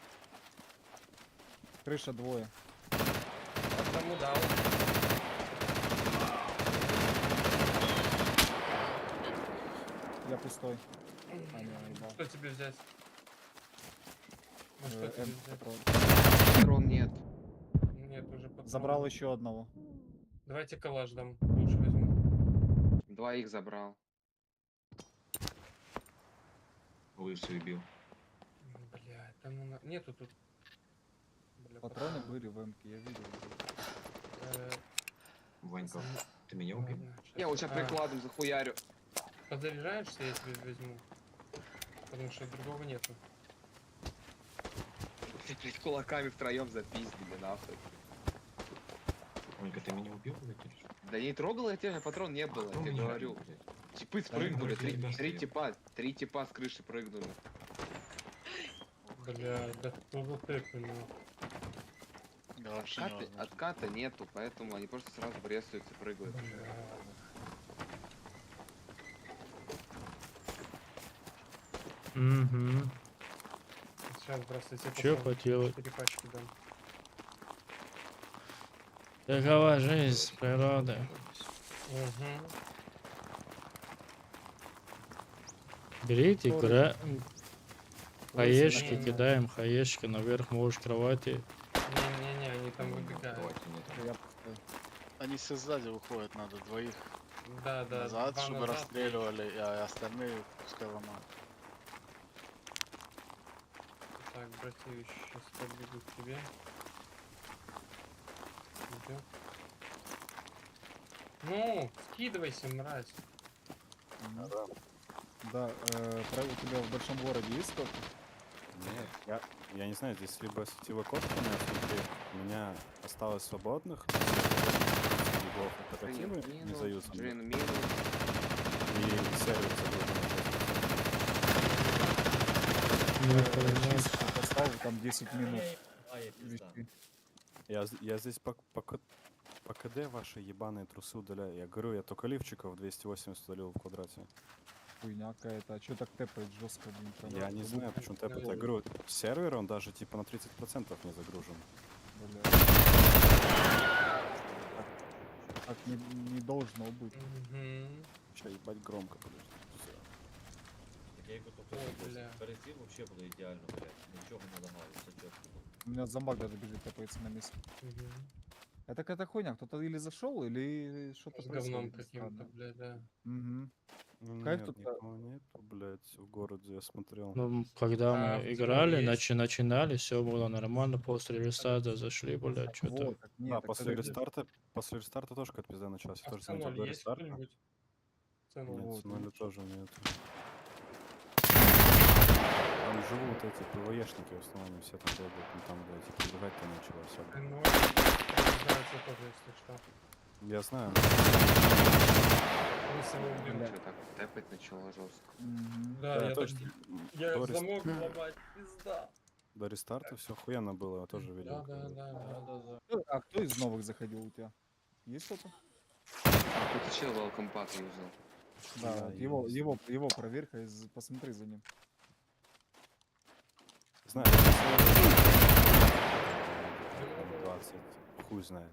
Крыша двое. Одному дал. Я пустой. А, не, ебал. Что тебе взять? Ну что тебе М, взять? патрон. Патрон нет. Нет, уже патрон. Забрал еще одного. Давайте калаш дам. Лучше возьму. Двоих забрал. Лысый убил. Бля, да ну нету тут. Бля, Патроны были в МК, я видел. Э, Ванька, пацаны, ты меня убил? ладно, Я вот сейчас А, прикладом захуярю. Подзаряжаешься, если возьму? Потому что другого нету. Блядь, кулаками втроем запиздили, нахуй. Ванька, ты меня убил, блядь, или что? Да не трогал я тебя, патрон не было, я Ну, тебе мне говорю. нравится, блядь. Типы Да, я спрыгнули, против тебя стою. три типа с крыши прыгнули. Бля, да кто за тэпы, ну? Да вообще невозможно. Отката нету, поэтому они просто сразу бресаются, прыгают. Бля. Угу. Сейчас просто тебе Чё пацан поделать? 4 пачки дам. Такова жизнь, природа. Угу. Берите, хаешки, Не-не. кидаем хаешки наверх, можешь кровати. Не-не-не, они там Ну, выбегают. давайте не так. Я поставил. Они все сзади выходят, надо двоих Да, да. назад, два чтобы назад. расстреливали, а остальные пускай ломают. Так, братья, сейчас подбегу к тебе. Идёт. Ну, скидывайся, мразь. Да, у тебя в большом городе есть кто-то? Нет, я не знаю, здесь либо сетевой код смотри, у меня осталось свободных, либо оперативы не заюзаны, Джин минус. и сервис загружен. Чисто поставил там 10 минут. Ай, пизда. вести. Я здесь по КД ваши ебаные трусы удаляю. Я говорю, я только лифчиков 280 удалил в квадрате. Хуйня какая-то. А чё так тэпает жестко, блин? прям? Я не знаю, почему тэпает. Я говорю, сервер, он даже типа на 30% не загружен. Бля. Так не должно быть. Угу. Сейчас ебать громко, подожди. Всё. Так я його только Ой, запустил. бля. Перед цим вообще було ідеально, блядь. Нічого не лагаю, все чітко було. У меня зомбак даже бежит, тэпается на месте. Угу. Это какая-то хуйня. Кто-то или зашел, или что-то С говном происходит. каким-то, бля, да. Угу. Ну, Как нет, тут, никого нету, блядь, в городе, я смотрел. Ну, когда А, мы в играли, целом есть. начинали, все было нормально, после рестарта зашли, блядь, что-то. Вот, так нет, Да, так после рестарта тоже какая-то пизда началась. Я А в тоже заметил C0 до есть рестарта. кто-нибудь? C0. Нет, Вот, с нуля ну, тоже нет. Там живут эти ПВЕшники в основном, все там бегают, ну там, блядь, и прибегать-то нечего особо. C0. Разбирается тоже, если что. Я знаю, Мы с его убили. Что так тэпать начало жестко. Мгм. Да, но я тоже так... Я до, замок ломать, пизда. до рестарта все охуенно было, я тоже видел. Да, да, как бы. да. А кто из новых заходил у тебя? Есть кто-то? Какой-то чел велкомпак юзал. Да, Да, вот есть. его проверка, посмотри за ним. Знаю, 20, хуй знает.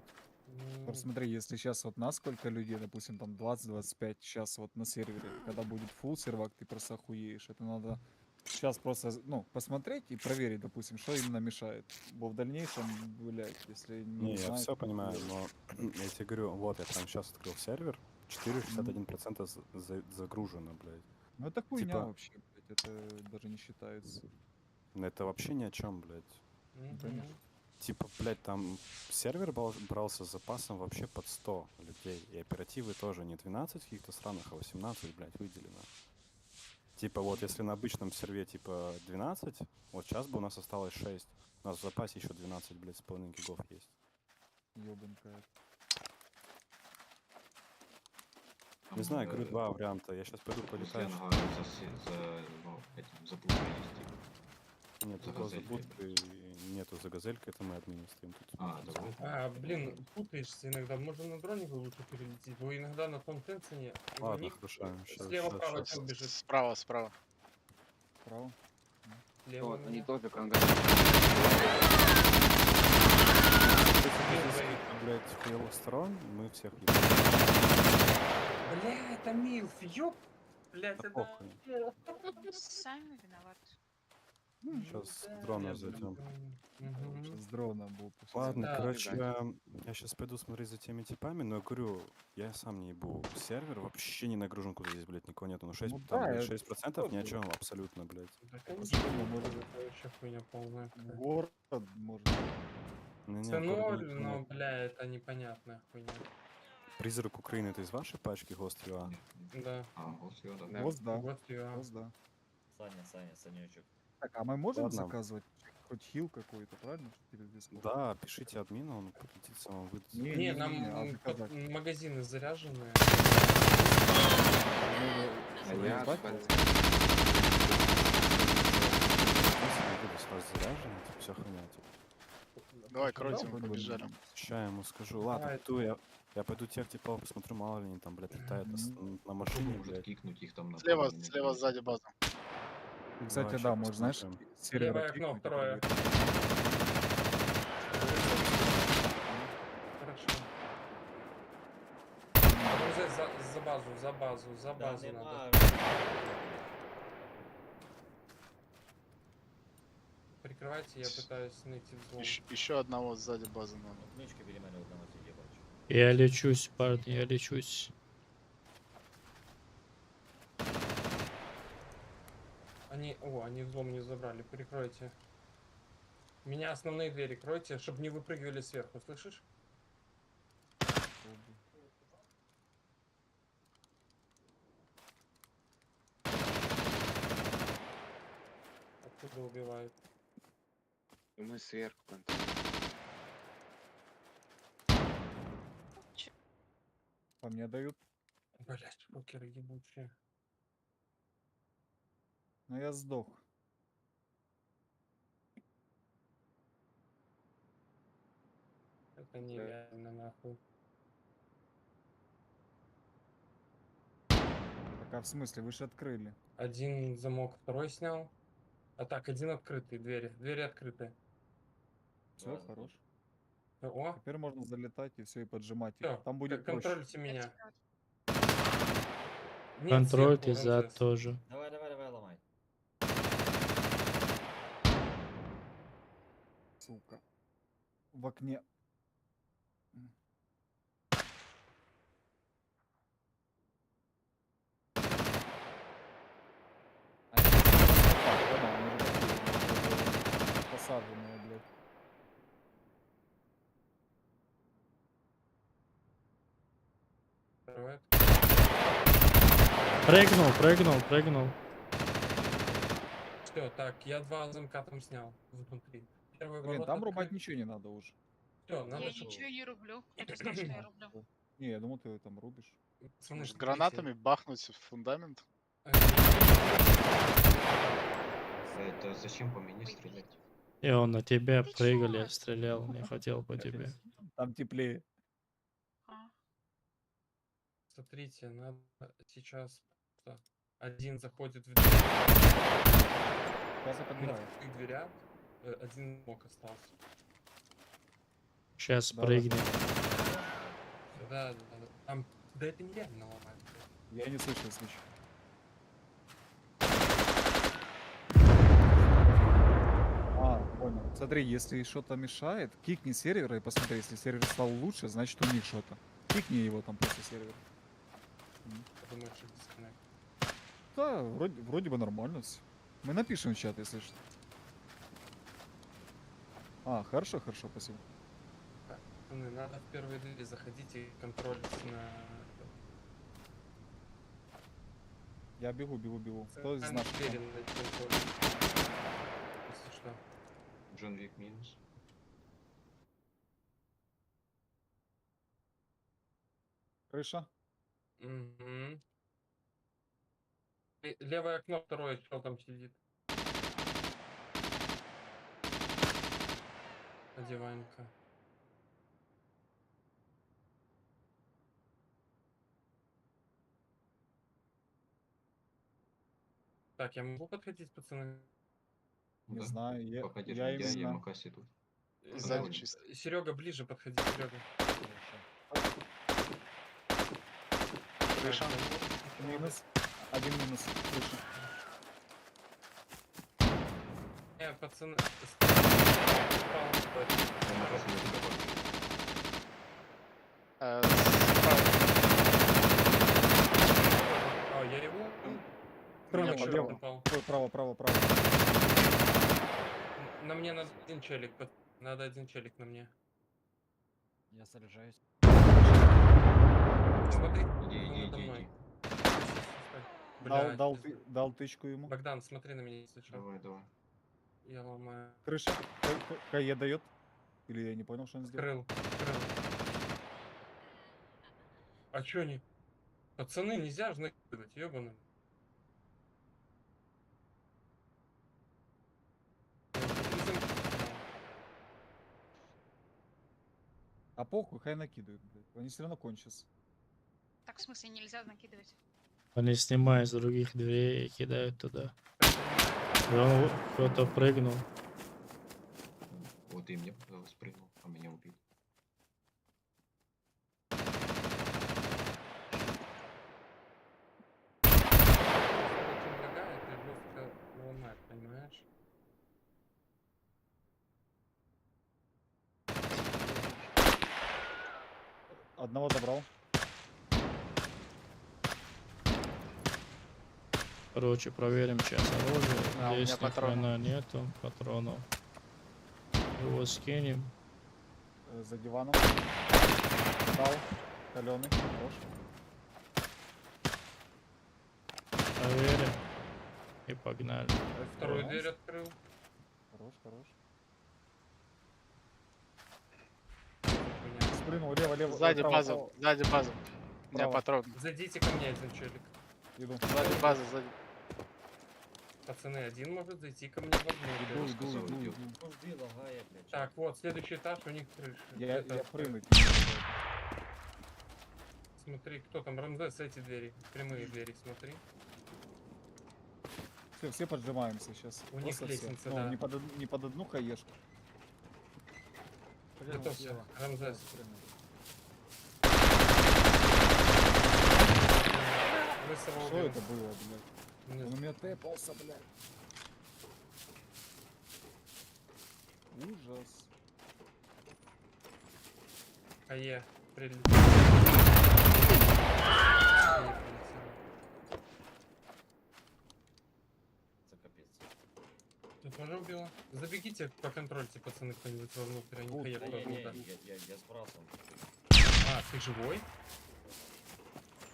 Посмотри, если сейчас вот на сколько людей, допустим, там 20-25, сейчас вот на сервере, когда будет full сервак, ты просто охуеешь. Это надо сейчас просто, ну, посмотреть и проверить, допустим, что именно мешает. Бо в дальнейшем, блядь, если не Не, я знаешь, все как понимаю, делать. но я тебе говорю, вот я прям сейчас открыл сервер, 4,61% загружено, блядь. Ну это хуйня типа- вообще, блядь, это даже не считается. Ну, это вообще ни о чем, блядь. конечно. Типа, блядь, там сервер брался с запасом вообще под 100 людей. И оперативы тоже не 12 каких-то странных, а 18, блядь, выделено. Типа, вот если на обычном серве, типа, 12, вот сейчас бы у нас осталось 6. У нас в запасе еще 12, блядь, с половиной гигов есть. Ёбанькая. Не знаю, говорю, два варианта. Я сейчас пойду полетаю. Руслан говорит ну, этим запуском есть. Нет, за такого за газелькой. будкой нету, за газелькой это мы админы стоим тут. А, да, вот. А, блин, путаешься иногда. Можно на дроне вы лучше перелететь, бо иногда на том тенцине у Ладно, них хорошо. слева-право чел бежит. Справа, справа. Право? Слева Вот, у они меня. тоже кангары. Блядь, хуёвых сторон, мы всех Бля, это Милф, ёп! Блять, Да это... похуй. Сами виноваты. Сейчас с дрона зайдем. Мгм. Сейчас с дрона был. Ладно, Да, короче, ребят. я сейчас пойду смотреть за теми типами, но я говорю, я сам не ебу. Сервер вообще не нагружен, куда здесь, блядь, никого нету. Ну 6, Ну там, да, блядь, это 6% ни о тоже. чем абсолютно, блядь. Да, Посмотрим, конечно, может, это вообще хуйня полная. Город, может. Не, C0, в городе никого но, нет. бля, это непонятная хуйня. Призрак Украины, это из вашей пачки, Гост ЮА? Да. А, вот сюда. Да. Гос, да. Вот я. Гос, да. Саня, Санечек. Так, а мы можем Ладно. заказывать хоть хил какой-то, правильно? Что тебе здесь было? Да, пишите админу, он полетит вам выдаст. Не, нам а заказать. магазины заряженные. А я отпалил. Сразу заряжен, типа, все хуйня, типа. Давай, Да, кротим, вроде бы побежали. Ща ему скажу. Ладно, Давай. пойду я пойду тех типов посмотрю, мало ли они там, блядь, летают на машине, Может блядь. кикнуть их там на Слева, пару минут слева будет. сзади база. Кстати, Давай, да, ща может, знаешь, посмотрим. сервера Левое окно, кикнуть и второе. проверить. Хорошо. Уже за базу, за базу, за Да, базу надо. нема. Прикрывайте, я пытаюсь найти взлом. Еще одного сзади базы надо. Книжки біля мене одного сидє, бачу. Я лечусь, парни, я лечусь. Они взлом не забрали, прикройте. Меня основные двери кройте, чтобы не выпрыгивали сверху, слышишь? Откуда убивают? И мы сверху контролируем. По мне дают. Блять, покеры ебучие. Но я сдох. Это нереально нахуй. Так, а в смысле, вы же открыли. Один замок, второй снял. А так, один открытый, двери. Двери открыты. Все, Ладно, хорош. О, Теперь можно залетать и все, и поджимать их. все, Там будет проще. контрольте меня. Нет, Контроль сверху, ты за МЗС. тоже. Давай, давай, давай, ламай. Сука. В окне. Посаженные, блядь. Второй. Прыгнул. Все, так, я два замка там снял внутри. Первый Блин, ворот там рубать открыт. ничего не надо уже. Все, надо, Я чтоб- ничего не рублю. Кто-то сказал, что я рублю. Не, я думал, ты там рубишь. пацаны, Может, смотрите. гранатами бахнуть в фундамент? Это зачем по мне стрелять? И он на тебя Ты прыгал, чё? я стрелял, не хотел по тебе. Там теплее. А. Смотрите, надо сейчас один заходит в дверь. Сейчас я На подбираю. вторых дверях один мог остался. Сейчас Да, прыгнет. Да. Там, да это нереально ломать. блядь. Я не слышу свич. А, понял. Смотри, если что-то мешает, кикни сервера и посмотри, если сервер стал лучше, значит у них что-то. Кикни его там после сервера. Подумаешь, что дисконнект. Да, вроде бы нормально все. Мы напишем в чат, если что. А, хорошо, спасибо. Пацаны, надо в первые двери заходить и контролить на... Я бегу. Кто из на наших? там? двери надо контролить. Если что. Джон Вик минус. Крыша? Мгм. Левое окно, второе, что там сидит. Одеванька. Так, я могу подходить, пацаны? Не Да. знаю, Пока держи я меня, я именно... Макаси тут. Сзади Контроль. чисто. Серега, ближе подходи, Серега. Крыша. Минус. Один минус. Крыша. Пацаны. Справа, Я Макаси на тебя падаю. Справа. А, я его... Право, Мне лево. упал. Ой, право. На мне надо один челик. Надо один челик на мне. Я заряжаюсь. Смотри, Иди, он иди, надо иди, мной. иди. Блядь, пизда. Дал тычку ему. Богдан, смотри на меня, если что. Давай. Я ломаю. Крыша. КЕ дает? Или я не понял, что он сделал? Крыл. А чё не? Пацаны, нельзя же накидывать, ёбаный. А похуй, хай накидывают, блядь. Они все равно кончатся. Так, в смысле, нельзя накидывать? Они снимают с других дверей и кидают туда. И он кто-то прыгнул. Вот и мне спрыгнул, а меня убил. Очень лагает и жестко ломает, понимаешь? Одного забрал. Короче, проверим сейчас оружие. А, у меня Здесь ни патронов. хрена нету патронов. Его скинем. За диваном. Дал. Каленый. Хорош. Проверим. И погнали. Вторую Ага. дверь открыл. Хорош. Хуйня. Спрыгнул лево. Сзади право, база, право. сзади база. У меня Право. патрон. Зайдите ко мне, один челик. Иду. Сзади база, сзади. Пацаны, один может зайти ко мне в одну. Иду. Пузды лагает, блядь. Так, вот, следующий этаж, у них крыша. Я Это- прыгнуть не могу. Смотри, кто там, Рамзес, эти двери, прямые двери, смотри. Все поджимаемся сейчас. У них лестница, Ну, да. не под одну хаешку. Прыгнул Готовься, слева. Рамзес. Прыгнул. Лысого Что убил. это было, блядь? Не Он у знаю. меня тэпался, блядь. Ужас. АЕ, прилетел. Это капец. Ты тоже убила? Забегите, проконтрольте, пацаны, кто-нибудь вовнутрь, они хаек Не-не-не, возьмут. я сбрасывал. А, ты живой?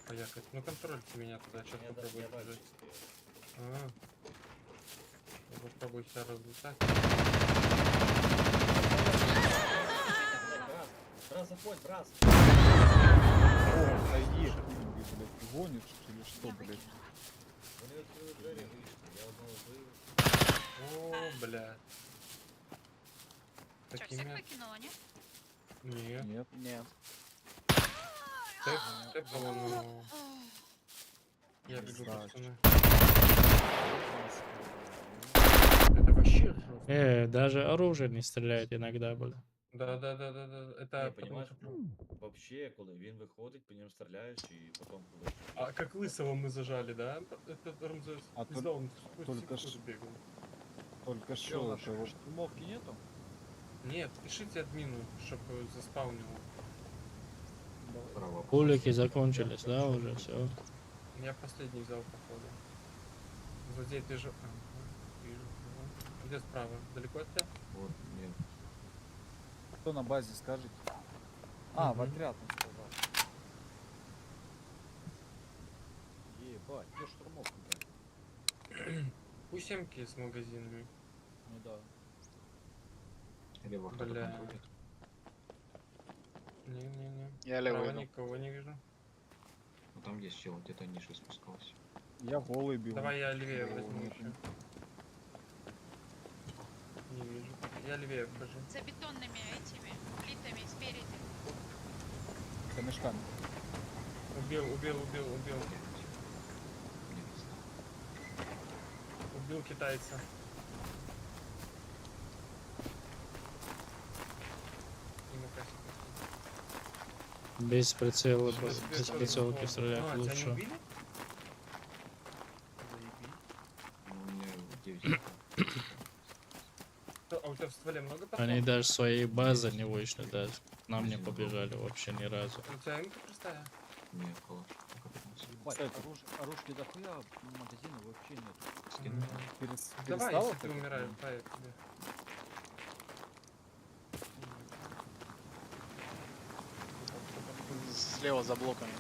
Поехать. Ну контрольте меня туда, сейчас Я попробую дальше бежать. стою. А. Я попробую себя разлутать. Брас, заходь, брас. О, хаек, блядь, ты гонишь или что, блядь? Вони відкрили двері, вийшли. Я одного вбив. О, бля. Что, всех Такими... выкинула, нет? Нет. Нет. Нет. Тэп, по-моему. Я бегу, Красавчик. пацаны. Это вообще жестко. Даже оружие не стреляет иногда, бля. Да. Это Не, потому понимаешь, что... вообще, коли він виходить, по ньому стріляєш, і потім коли... А как лысого мы зажали, да? Это Рамзес. А Пизда, он только ж- бегал. Только Что, что у нас это вот. штурмовки нету? Нет, пишите админу, чтобы заспаунил. Право. Пулики закончились, да, уже все. Я последний взял, походу. Злодей, ты же... Ага, вижу. Ага. Где справа? Далеко от тебя? Вот, нет. Кто на базе скажет? А, в Мгм. отряд он сказал. Ебать, где штурмовка, блядь? Пусть семки с магазинами. Ну да. Лево кто-то Бля. контролит. Не-не-не. Я левый Справа иду. никого не вижу. Ну там есть чел, где-то ниже спускался. Я голый бил. Давай я левее О, возьму нет. еще. Не вижу. Я левее вхожу. За бетонными этими плитами спереди. За мешками. Убил. Нет. Убил китайца. Ему касик. Без прицела, Без без прицелки стрелять А, тебя не лучше. убили? Ну, у меня 9. А у тебя в стволе много Они патронов? даже своей базы не вышли, даже к нам не побежали вообще ни разу. У тебя имка простая? Нет, калаш. Только 15. Ебать, Кстати. оружки дохуя, магазина вообще нет. Скин. Давай, Перестал если ты это? умираешь, дай я тебе. Слева за блоками.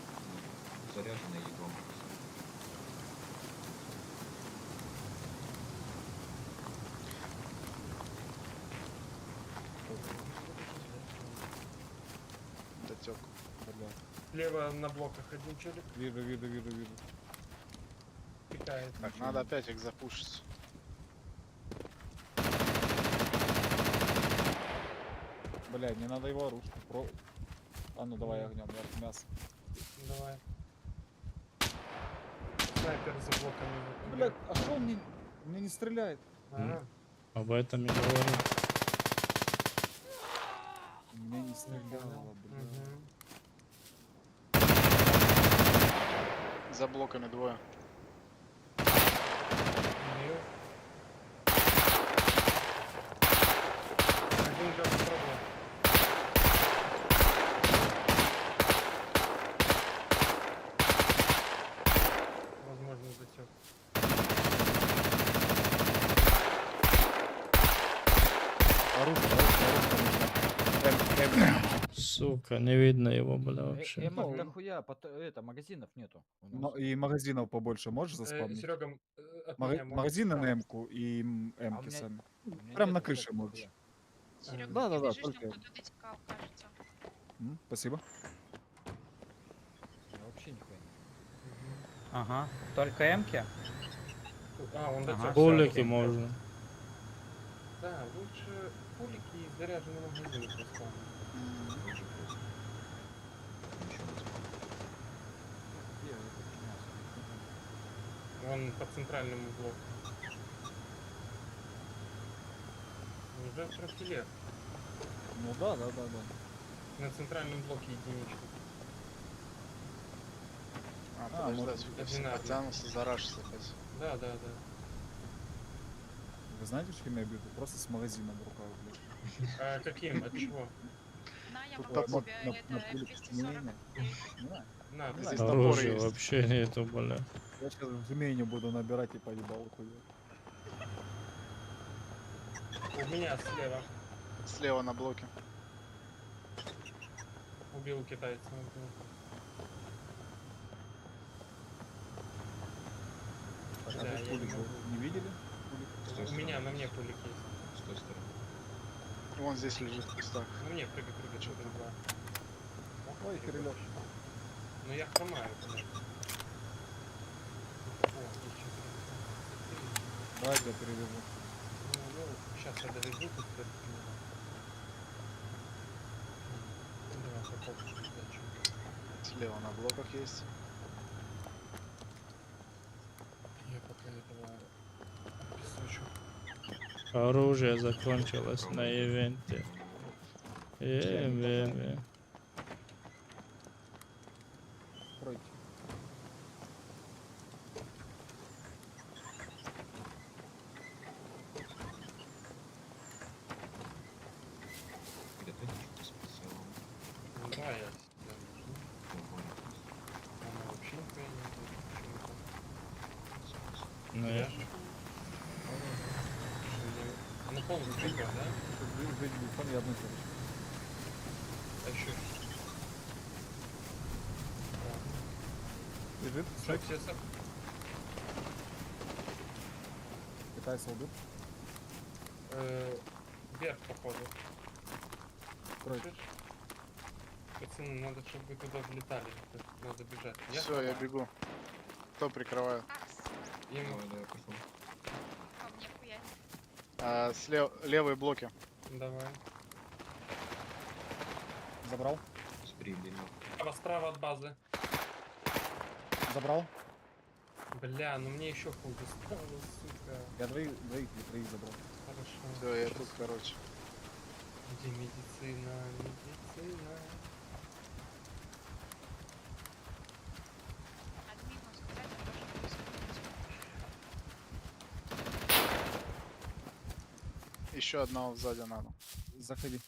Заряженное ядро. Слева на блоках один челик Вижу. пикает. Так, надо опять их запушить. Блядь, не надо его оружку. А ну давай огнем, мясо. Давай. Снайпер за блоками. Блядь, а что он мне не стреляет? Ага. Об этом и говорю. Мне не стреляло, блядь. Мгм. За блоками двое. Убил. Один идет в проблем. Возможно, затек. Оружие нужно. Сука, не видно его, бля, вообще. Эмок, дохуя, это, магазинов нету. у нас. И магазинов побольше можешь заспавнить? Серега, от меня можешь Магазины на справиться? М-ку и А у М-ки меня- сами. у меня Прям на нету крыше столько можешь. дохуя. Серега, Да, ты да, бежишь, только там это. кто-то дотекал, кажется. Спасибо. Я вообще нихуя не. Ага. Только М-ки? А, он дотек. Ага. Пулики можно. Да, лучше пулики и заряженные магазины просто. Где это мясо? Вон по центральному блоку. Уже трохи Ну да. на центральном блоке единичка. Подождать, пока все одинаково. подтянутся, зарашится опять. Да. Вы знаете, что я бью? Просто с магазином в руках, блядь. А каким? От чего? На, я Тупо могу на- тебе на это пулю 240. применения. Да. На, Ну, Здесь да. топор Оружия есть. вообще нету, бля. Я сейчас в жменю буду набирать и поебал хуя. у меня слева. Слева на блоке. Убил китайца. Так, Да, а я тут не пулик могу. был. Не видели? У меня, на мне пулик есть. С той стороны. Вон здесь лежит в кустах. На мне прыгай, что ты два. Ой, Кириллов. Ну я хромаю, блядь. О, есть что-то. Давай я перевяжу. Ну, сейчас я довезу тут. Давай, попробуем. Слева на блоках есть. Я пока этого песочу. Оружие закончилось на ивенте. Пройти. Где-то что-то с прицелом. Ну, давай я тебя нажму. Она вообще нихуя не будет. Ну, Да? Она полностью такая, да? Жить телефон и одну телочку. А еще. Лежит. Что, все сап... Китайца убит. Вверх, походу. Пройти. Слышишь? Пацаны, надо, чтобы вы туда влетали. То есть надо бежать. Все, я хромаю. бегу. Кто прикрывает? Им... Да, я пошел. По мне хуя. Левые блоки. Давай. Забрал. Спрыгнули. Справа от базы. Забрал. Бля, ну мне еще хуже стало, сука. Я двоих или троих забрал. Хорошо. Все, я Щас. тут, короче. Где медицина? Медицина. Админу сказать, он должен был Еще одного сзади надо. Заходи.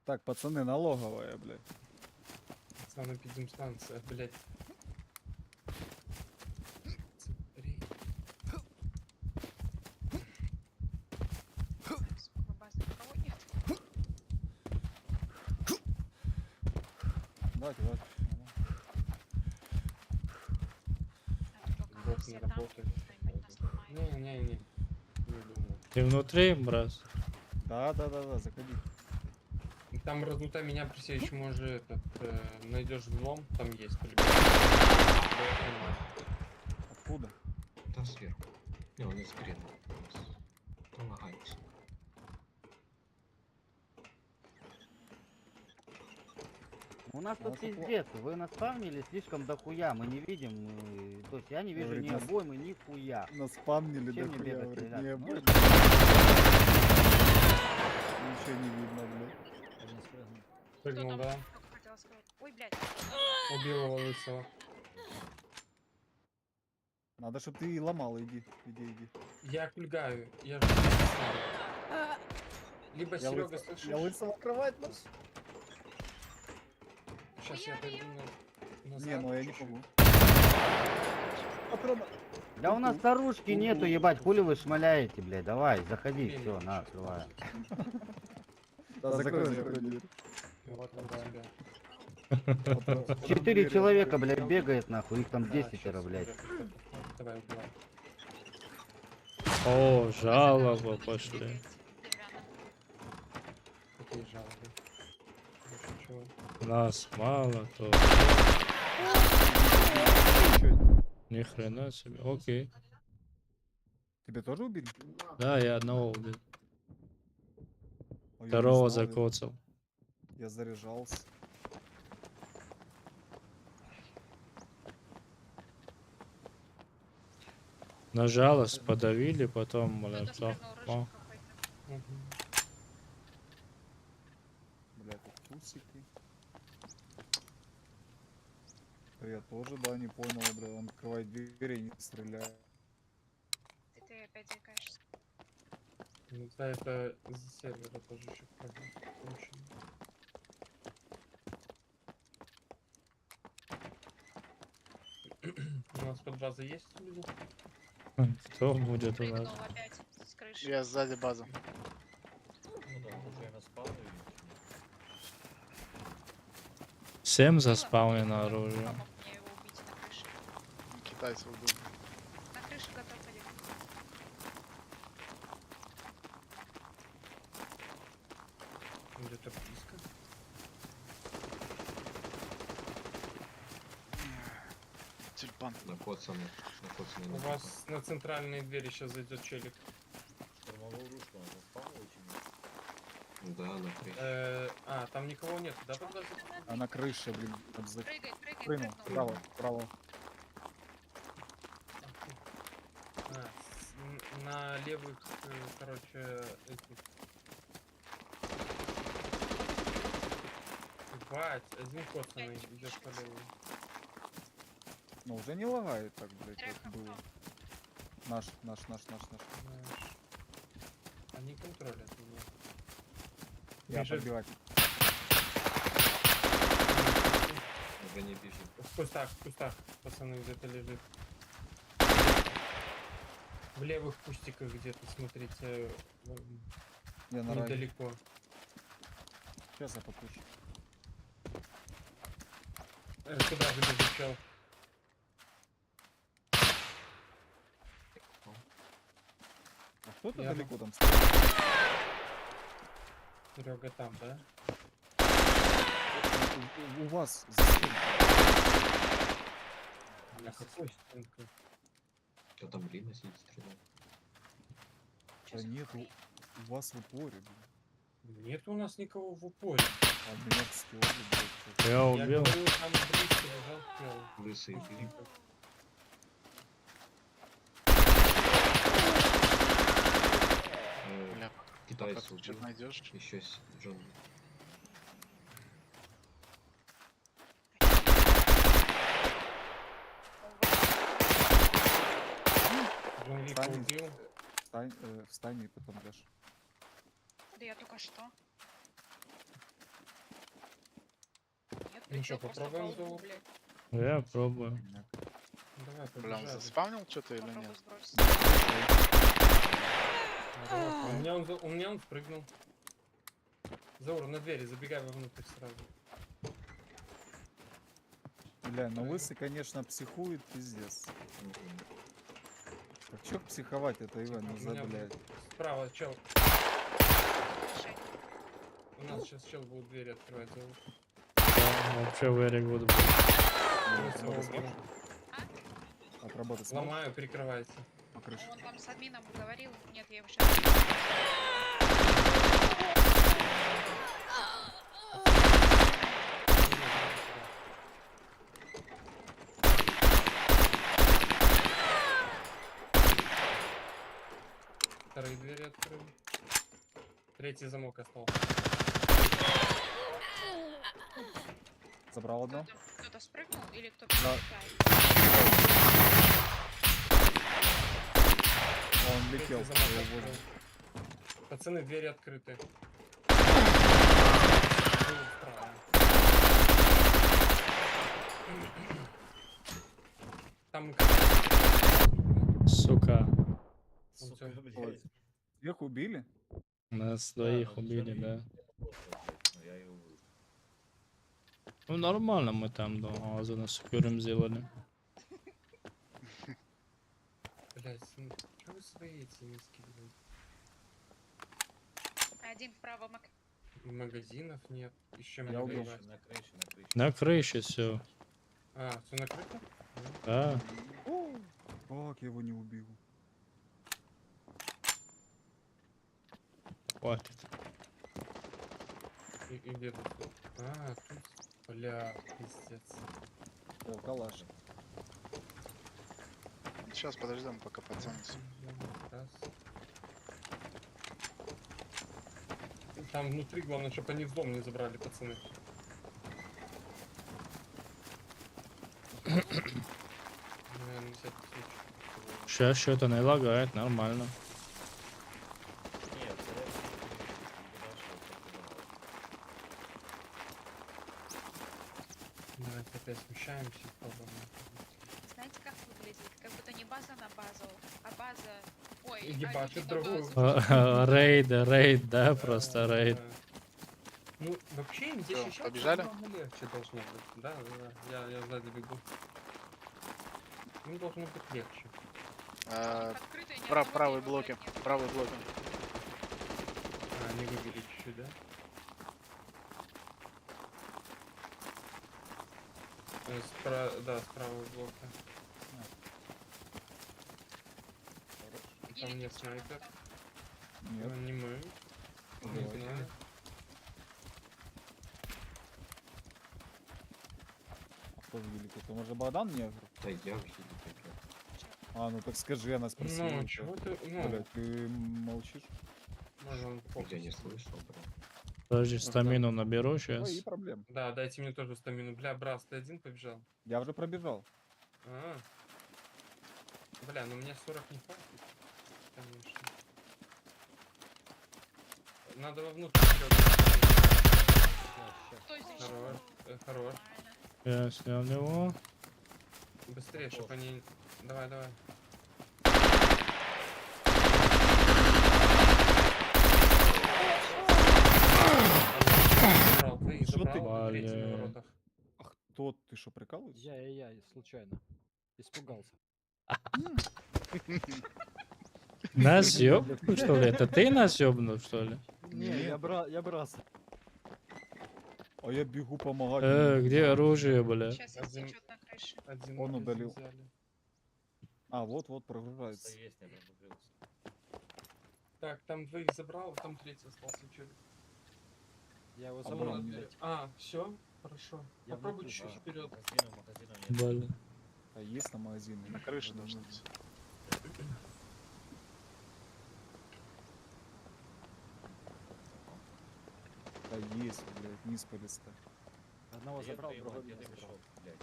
Так, пацаны, налоговая, блядь. Санэпидемстанция, блядь. Смотри. Сука, базы никого нет. Давайте. А то пока Бот все не там, работает. кто-нибудь нас ломает. Не-не-не. Не думаю. Ты внутри, брат? Да, заходи. Там раздутая меня присеешь, может, найдешь взлом, там есть по-любому. Откуда? Там сверху. Не, он из грена. Он лагается. У нас тут Наша пиздец, вы наспавнили слишком дохуя, мы не видим, то есть я не вижу Говорит, ни нас- обоймы, ни хуя. Наспамнили Чем мне дохуя, бегать, говорит, ребят? не Ну, обойдет. Ничего не видно, блядь. Один спрыгнул. Кто Прыгнул, там? да? Только хотела сказать. Ой, блядь. Убил его лысого. Надо, чтобы ты ломал, иди. Я кульгаю, я же не знаю. Либо Я Серега, лысого- слышишь? Я лысого кровать наш. Сейчас я пойду назад. Не, ну я не чуть-чуть. могу. Патрона. Да у нас старушки нету, ебать, хули вы шмаляете, блядь, давай, заходи, Блин, все, на, чуть-чуть. открывай. Да, закрой дверь. Вот он, тебя. Патрон 4 дверью человека, открой. блядь, бегает нахуй, их там Да, 10, щас, блядь. Давай, убивай. О, жалоба пошли. Деревянная. Какие жалобы. Больше чего. Нас мало, то Чё, ни хрена себе. Окей. Тебя тоже убили? Да, я одного убил. Ой, я не Второго знал, закоцал. Я заряжался. На жалость подавили, потом, Кто-то блядь, спрыгнул, о, рыжий какой-то. Мгм. Бля, тут пусики. Да я тоже, да, не понял, бля, он открывает двери и не стреляет. Ты опять заикаешься. Ну да, это из-за сервера тоже еще проблема. Очень. У нас под базой есть люди? кто будет у Прыгнул нас? опять с крыши. Я сзади базы. Ну да, уже на спавну или нет? Всем заспавнено оружие. Помог мне его убить на крыше. Китайцев убил. На крыше готов один. Где-то близко. Тюльпан. Накоцанный. Накоцанный. У вас на центральные двери сейчас зайдет челик. Штурмовую ручку надо спавну или нет? Да, на крыше. Там никого нет, да, под базой? А на крыше, блин, Прыгает, прыгнул. Право, право. На левых, короче, этих. Бать, один коцаный идет по левую. Ну уже не лагает так, блядь, Трех как было. окно. Наш. Знаешь. Они контролят меня. Я Бежит. подбивать. Уже не бежит. В кустах, пацаны, где-то лежит. В левых кустиках где-то, смотрите, Я на раге. недалеко. Сейчас я попушу. Куда же бежит чел? А кто-то Я далеко там стоит? Серега там, да? У вас за стенкой. На какой стенкой? Кто там Лина сидит, стреляет? Да нет, у вас в упоре, блин. Нет у нас никого в упоре. А меня в скилле, блядь, что-то. Я Я убил. говорю, там близко лежал чел. Лысый убили. Бля, Китайцы пока ты убил. что-то найдешь. Еще Джон. Джон Вика Встань. убил. Встань и потом дашь. Да я только что. Нет, Ну причём чё, просто попробуем по лбу, зовут? блядь. Я пробую. Давай, Бля, он побежали. заспавнил что-то или Попробуй нет? сбросить. У меня он спрыгнул. Заур, на двери, забегай вовнутрь сразу. Бля, ну лысый, конечно, психует, пиздец. Так чё психовать, это Иван, ну У меня за, блядь. Справа, чел. Решай. У нас сейчас чел будет двери открывать. зовут. Да, вообще very good. Плюс его Отработать убил. Отработать сможешь? Ломаю, прикрывайте. По крыше. Он там с админом говорил. Нет, я его сейчас... Вторые двери открыли. Третий замок остался. Забрал одно. Кто-то спрыгнул или кто-то Да. летает? Он летел. Третий замок его открыл. возле. Пацаны, двери открыты. Был справа. Там Сука. Сука, всё. блядь. Их убили? Нас Да, двоих ну, убили, чё, да. я плохо, блядь, но я его убил. Ну нормально мы там до зону секьюрим сделали. Блять, ну что вы свои эти миски, блядь? Один вправо, Мак. Магазинов нет. Еще Я мне убил. воевать. На крыше, на крыше. На крыше все. А, все накрыто? Да. Как я его не убил? Хватит. И где тут? А, тут. Бля, пиздец. О, калаш. Сейчас подождем, пока пацаны. Раз. Там внутри главное, чтобы они в дом не забрали, пацаны. Наверное, на всякий случай. Сейчас что-то не лагает, нормально. Нет, Давайте опять смещаемся. Пробуем. Знаете, как выглядит? Как будто не база на базу, а база... Ой, И а ебашит люди на другую. базу. Рейд, да, просто рейд. Ну, вообще им здесь Всё, еще побежали? легче должно быть. Да, да, да. Я сзади бегу. Им должно быть легче. Открытые, ни Правый одного дерева, блоки, блядь, нет. правый блоки. А, они выбили чуть-чуть, да? Да, справа блока. Или Там нет ты снайпер. Нет. Не мы. Не Давай. знаю. А кто великий? Это может Богдан негр? Да я в хиле играю. А, ну так скажи, она спросила. Ну, у тебя. чего ты... Ну, Блядь, ты молчишь? можно Я не слышал, бро. Подожди, стамину наберу Твои сейчас. проблемы. Да, дайте мне тоже стамину. Бля, Брас, ты один побежал? Я уже пробежал. А. Бля, ну мне 40 не хватит. Конечно. Надо вовнутрь. Кто здесь? Хорош. Хорош. Нормально. Я снял его. Быстрее, чтобы они... Давай, давай. Забрал, ты Что ты? забрал, третий на Бля. воротах. Ах, тот, ты что, прикалываешься? Я, случайно. Испугался. Нас ёбнул, что ли? Это ты нас ёбнул, что ли? Не, Нет. я брас. А я бегу помогать. Где оружие, бля? Сейчас Один. истечет на крыше. Один Он магазин удалил. взяли. А, вот прогружается. Что есть, не прогрузился. Так, там двоих забрал, там третий остался. Чё? Я его Забрал. забрал. Обратно. блядь. А, все, хорошо. Я Попробуй внутри, чуть да. вперед. Магазина нет. Бля. А есть на магазине? На крыше должно быть. Да есть, блядь, вниз по листу. Одного Да я забрал, твою другого мать, не где ты забрал. пришел, блядь?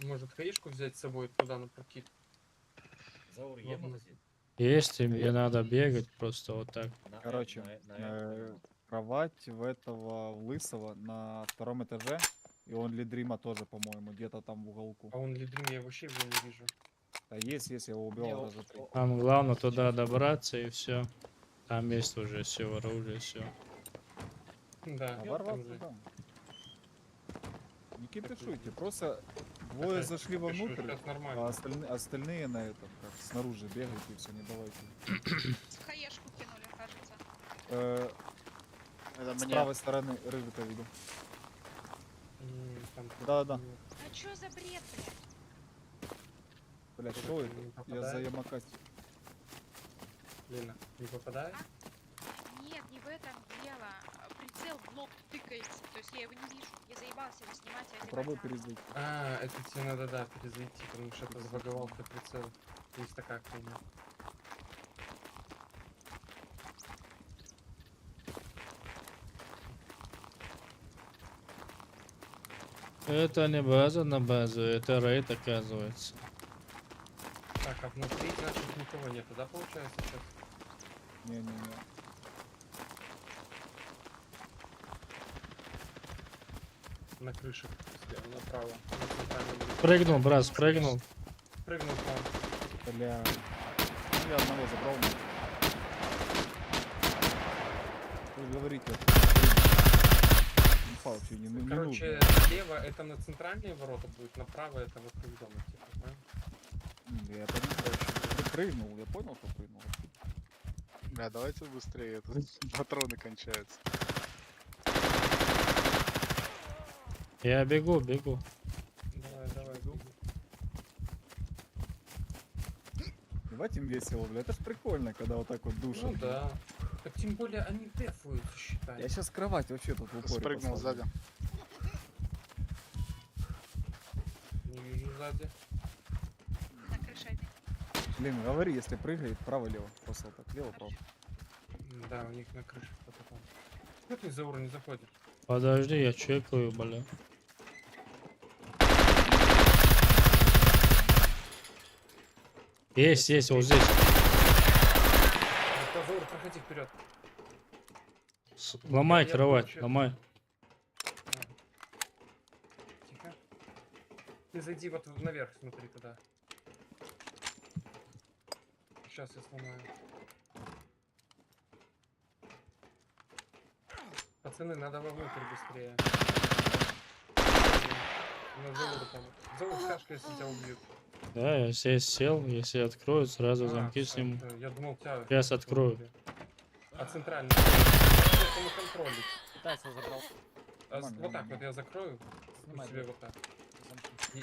Может, хаишку взять с собой туда на прокид? Заур, есть Ладно. магазин? Есть, и мне надо бегать просто вот так. На Короче, кровать в этого в лысого на втором этаже. И он Лидрима тоже, по-моему, где-то там в уголку. А он лидрим, я вообще его не вижу. Да есть, я его Не, убил о- раза 3. Там главное туда добраться и все. Там есть уже все оружие, все. Да, А там ворваться, же. да. Не кипишуйте, просто двое Ага, зашли пишу, вовнутрь, сейчас а нормально. остальные на этом, как снаружи бегайте и все, не давайте. Хае Это С мне. правой стороны рыжика видел. Там Да-да-да. А чё за бред, блядь? Блять, Рыжик что это? не Я попадает? за Ямакаси. Лена, не попадает? Нет, не в этом дело. Прицел в лоб тыкается. То есть я его не вижу. Я заебался его снимать и одевать Попробуй заново. перезайти. А, это тебе надо, да, перезайти, потому что это забаговалка прицела. Есть такая хуйня. Это не база на базу, это рейд оказывается. Так, а внутри, значит, никого нету, да, получается сейчас? Не-не-не. На крыше, слева направо, на центральном. Прыгнул, брат, спрыгнул. Прыгнул к вам. Бля. Ну, я одного забрал. Вы говорите. Палки не нужно. Короче, налево это на центральные ворота будет, направо это вокруг дома, типа, правильно? Я понимаю, ты прыгнул, я понял, что прыгнул. Бля, давайте быстрее, это патроны кончаются. Я бегу, бегу. Давай, давай, беги. Давайте им весело, бля. Это ж прикольно, когда вот так вот душат. Ну да. Так тем более они дефуются, считай. Я сейчас кровать вообще тут в упоре Спрыгнул поставлю. сзади. Не вижу сзади. На крыше один. Блин, говори, если прыгает, право-лево. Просто вот так, лево-право. Да, у них на крыше кто-то там. Как они за уровень заходят? Подожди, я чекаю, бля. Есть, вот здесь. Заур, проходи вперед. Ломай Я кровать, получу. ломай. Тихо. Ты зайди вот наверх, смотри туда. Сейчас я сломаю. Пацаны, надо вовнутрь быстрее. На Заура там. Заур, скажешь, если тебя убьют. Да, я здесь сел, если открою, сразу А, замки всё, сниму. я думал, тебя... Сейчас открою. А центральный? Это контролить. Китайца забрал. А Нормально, вот так нормально. вот я закрою. Снимай, Себе да. вот так.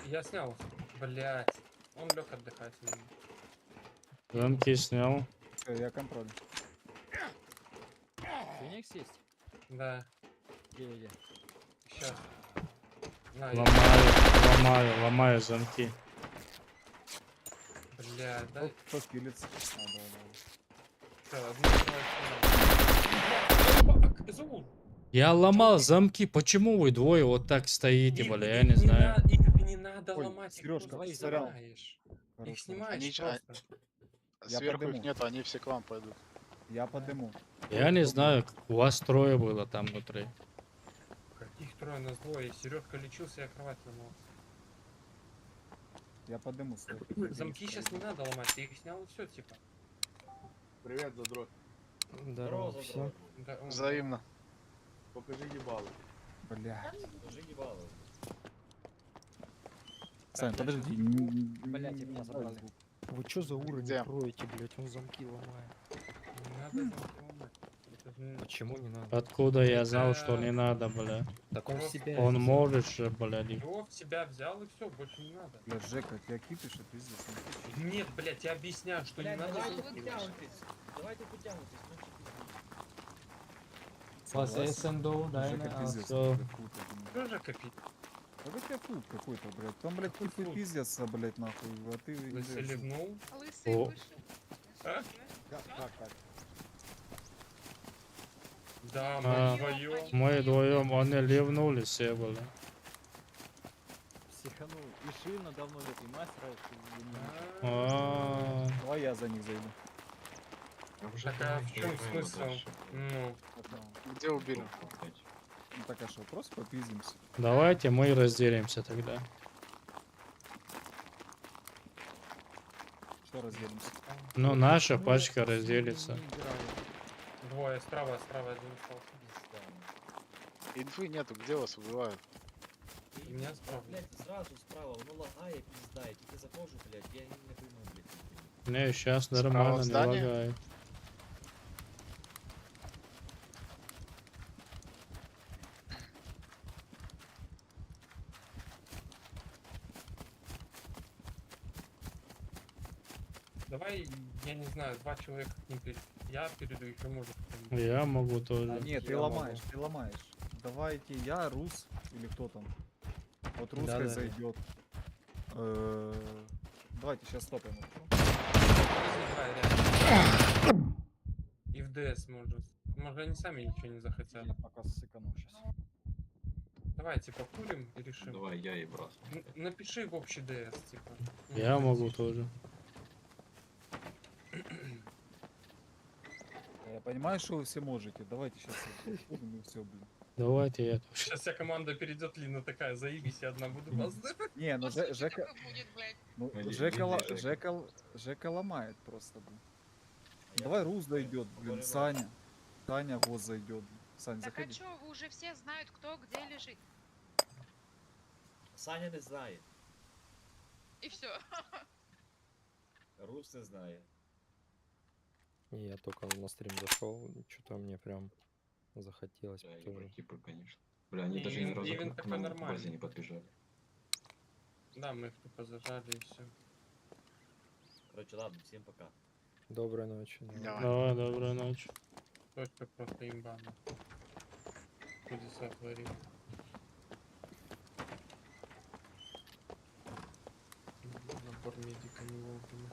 Я снял. Блять. Он лег отдыхать. Замки снял. Всё, я контроль. Феникс есть? Да. Где? Сейчас. На, Ломаю замки. Блядь, да. Кто скиллится? А, да, Всё, одну давай. Заур. Я ломал замки, почему вы двое вот так стоите, бля, я не знаю. Их не надо Ой, ломать, их Серёжка, просто сорян. снимаешь. Хорошо. Их снимаешь Они просто. Я Сверху подыму. их нету, они все к вам пойдут. Я подыму. Я не знаю, у вас трое было там внутри. Каких трое, нас двое. Сережка лечился, я кровать ломал. Я подыму. стой. Замки сейчас не надо ломать, ты их снял и все, типа. Привет, задрот. Здорово, все. Да, он- Взаимно. Покажи ебало. Бля. Уже ебало. Сань, подожди. Блядь, и меня забрали. Вы чё за уровень Где? кроете, блять? Он замки ломает. Не надо замки ломать. Это же- Почему не надо? Откуда я знал, что не надо, бля? Так он Просто себя Он взял. может же, блядь. Его в себя взял и все, больше не надо. Бля, Жека, тебя кипишь, а пиздец. Нет, блядь, я объясняю, что не надо давайте замки ломать. вытягивайтесь. Давайте вытягивайтесь. Was essen du, Жека, deine? пиздец. Ach so. бля, круто, блин. Что же копить? А как я тут какой-то, блядь? Там, блядь, Какой хуй фрукт? пиздец, блядь, нахуй. А ты... Заселивнул. Лысый О. вышел. А? Как? Да, А, мы вдвоем. Мы вдвоем, они ливнули все, бля. Психанул. И Шина давно лет, и мастера. А, Давай я за них зайду. Так а в чем смысл? Ну, Где убили? Ну так а что, просто попиздимся. Давайте мы разделимся тогда. Что разделимся? Ну, наша пачка разделится. двое, справа один остался. Инфы нету, где вас убивают? У меня справа. Блять, сразу справа, воно лагає, пізда, і тільки заходжу, блять, я не пойму, блять. Не, сейчас Справа нормально, в не здании? лагает. Давай, я не знаю, 2 человека к ним я перейду, еще может кто-нибудь. Я могу А, тоже. нет, ты Я могу. ломаешь, ты ломаешь. Давайте я, Рус, или кто там? Вот русская Да-да-да. зайдет. Давайте сейчас стопаем. Давай, рядом. И в ДС может. Может они сами ничего не захотят. Я пока сыкану сейчас. Давайте покурим и решим. Давай я и брат. Напиши в общий ДС, типа. Ну, Я вот могу эти. тоже. Я понимаю, что вы все можете. Давайте сейчас и все, блин. Давайте я тоже. Сейчас вся команда перейдет, Лина такая, заебись, я одна буду вас драть. Не, ну По сути, Жека, так и будет, блядь. ну, Иди, Жека, иди, Жека. Жека ломает просто, блин. Я Давай тут Рус зайдет, блин, поговорю. Саня. Таня вот зайдет. Сань, Так а заходи. чё, уже все знают, кто где лежит. Саня не знає. И все. Рус не знає. Не, я только на стрим зашел, что-то мне прям захотелось Да, тоже. Евротипы, конечно. Бля, они И даже ни Ивен- разу Ивен к такой нам в нормальный. базе не подбежали. Да, мы их тупо зажали и все. Короче, ладно, всем пока. Доброй ночи. Давай. Давай, доброй ночи. Точка просто имбана. Чудеса творит. Набор медика не вовремя.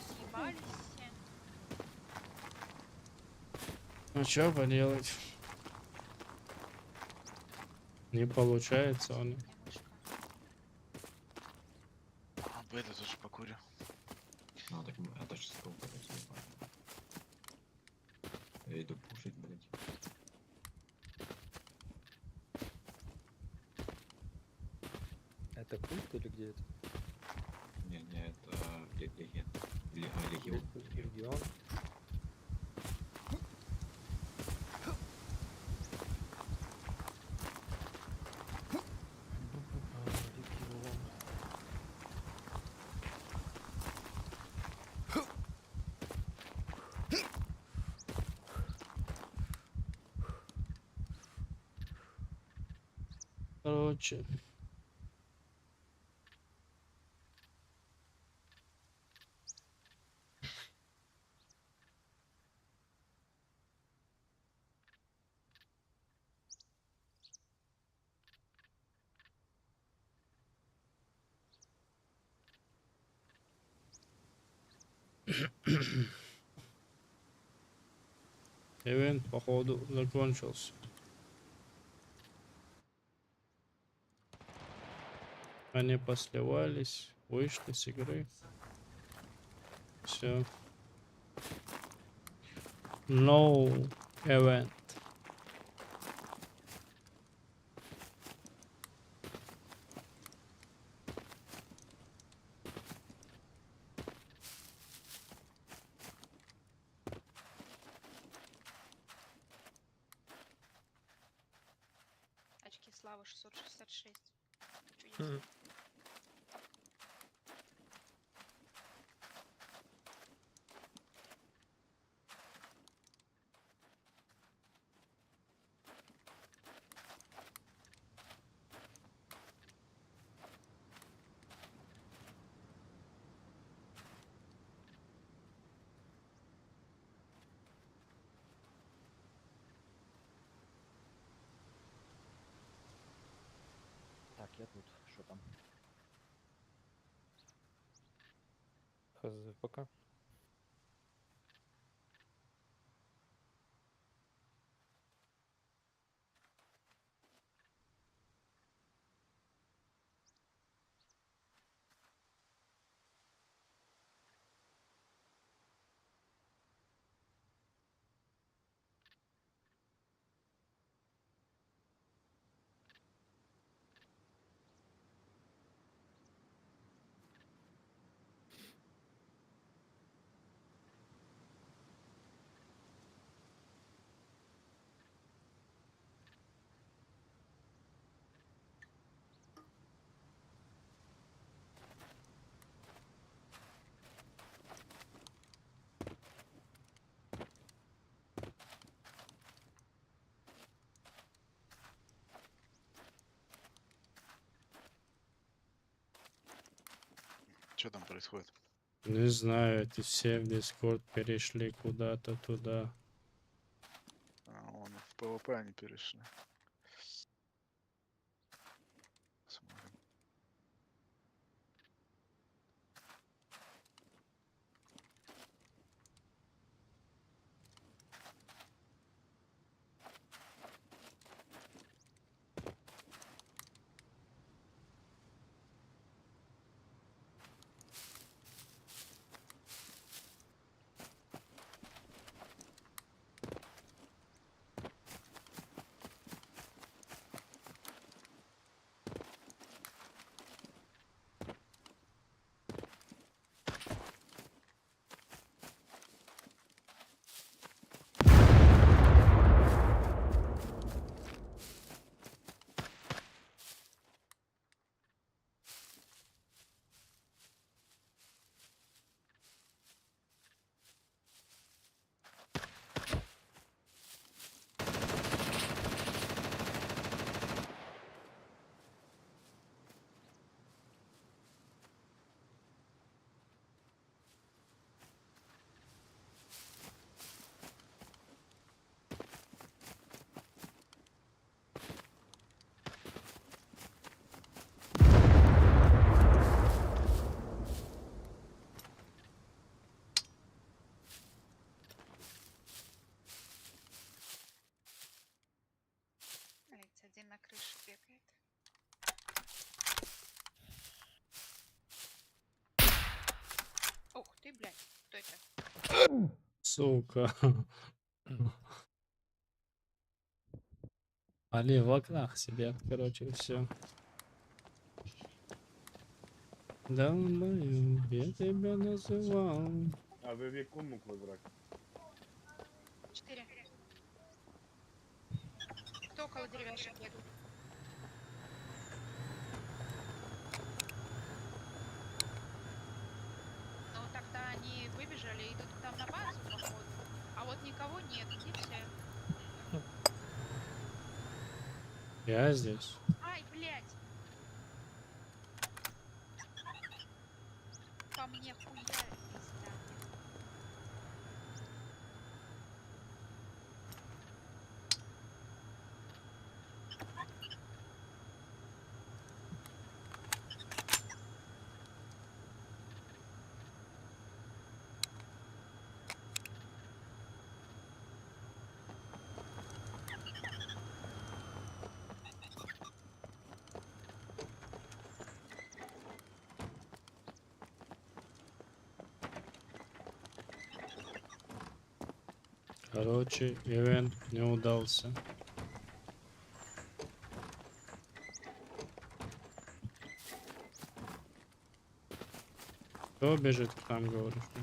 Съебались все. Ну что поделать? Не получается он. Выйду тоже покурю. А, так я точно стол подойти. Я иду пушить, блядь. Это культ или где это? Не, это легион. Легион. Легион. Короче. Ивент, походу, закончился. Они посливались, вышли с игры. Все. No event. Очки славы 666. Чудесно. Так, я тут. Что там? Хз, пока. Что там происходит? Не знаю, эти все в Дискорд перешли куда-то туда. Вон, в ПВП они перешли. Смотрим. Блядь, один на крыше бегает. Ух ты, блядь, кто это? Сука. Али в окнах сидят, короче, все. Долбоёб, я тебя называл. А вы в якому квадраті? 4. Кто около деревяшек бегает? Ну тогда они выбежали, идут к нам на базу, походу. А вот никого нет, где все? Я здесь. Ай, блядь! По мне хуярит, пизда. Короче, ивент не удался. Кто бежит к нам, говоришь? Да?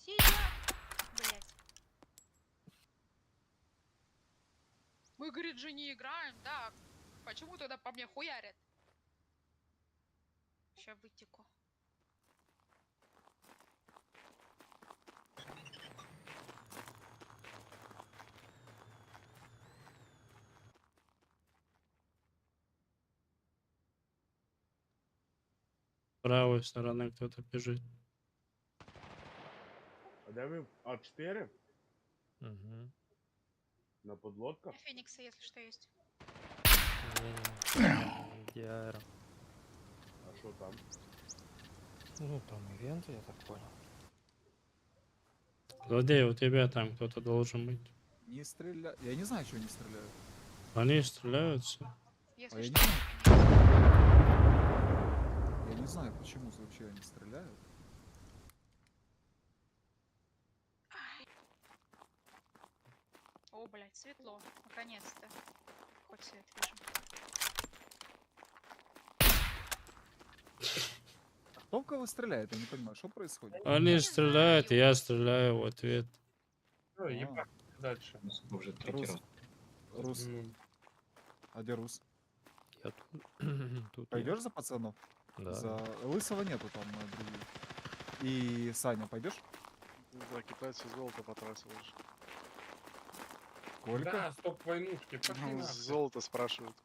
Сидят! Блять. Мы, говорит, же не играем, да? Почему тогда по мне хуярят? Сейчас вытеку. С правой стороны кто-то бежит. А де ви? А4? Угу. На подлодках? Феникса, если что, есть. Диара. А що там? Ну, там ивенты, я так понял. Злодей, у тебя там кто-то должен быть. Не стреляют. Я не знаю, что они стреляют. Они стреляются. Если я что, не знаю, почему вообще они стреляют. О, блядь, светло. Наконец-то. Хоть свет вижу. А кто в кого стреляет? Я не понимаю, что происходит? Они стреляют, я стреляю в ответ. Всё, А. ебать, дальше. Мы уже третий Рус. раз. Рус. Ну, А где Рус? Я тут. Тут я. Пойдешь за пацанов? Да. За Лысого нету там других. И Саня, пойдешь? За китайцы золото потратил уже. Сколько? Да, стоп войнушки, пошли Ну, нахуй. золото спрашивают.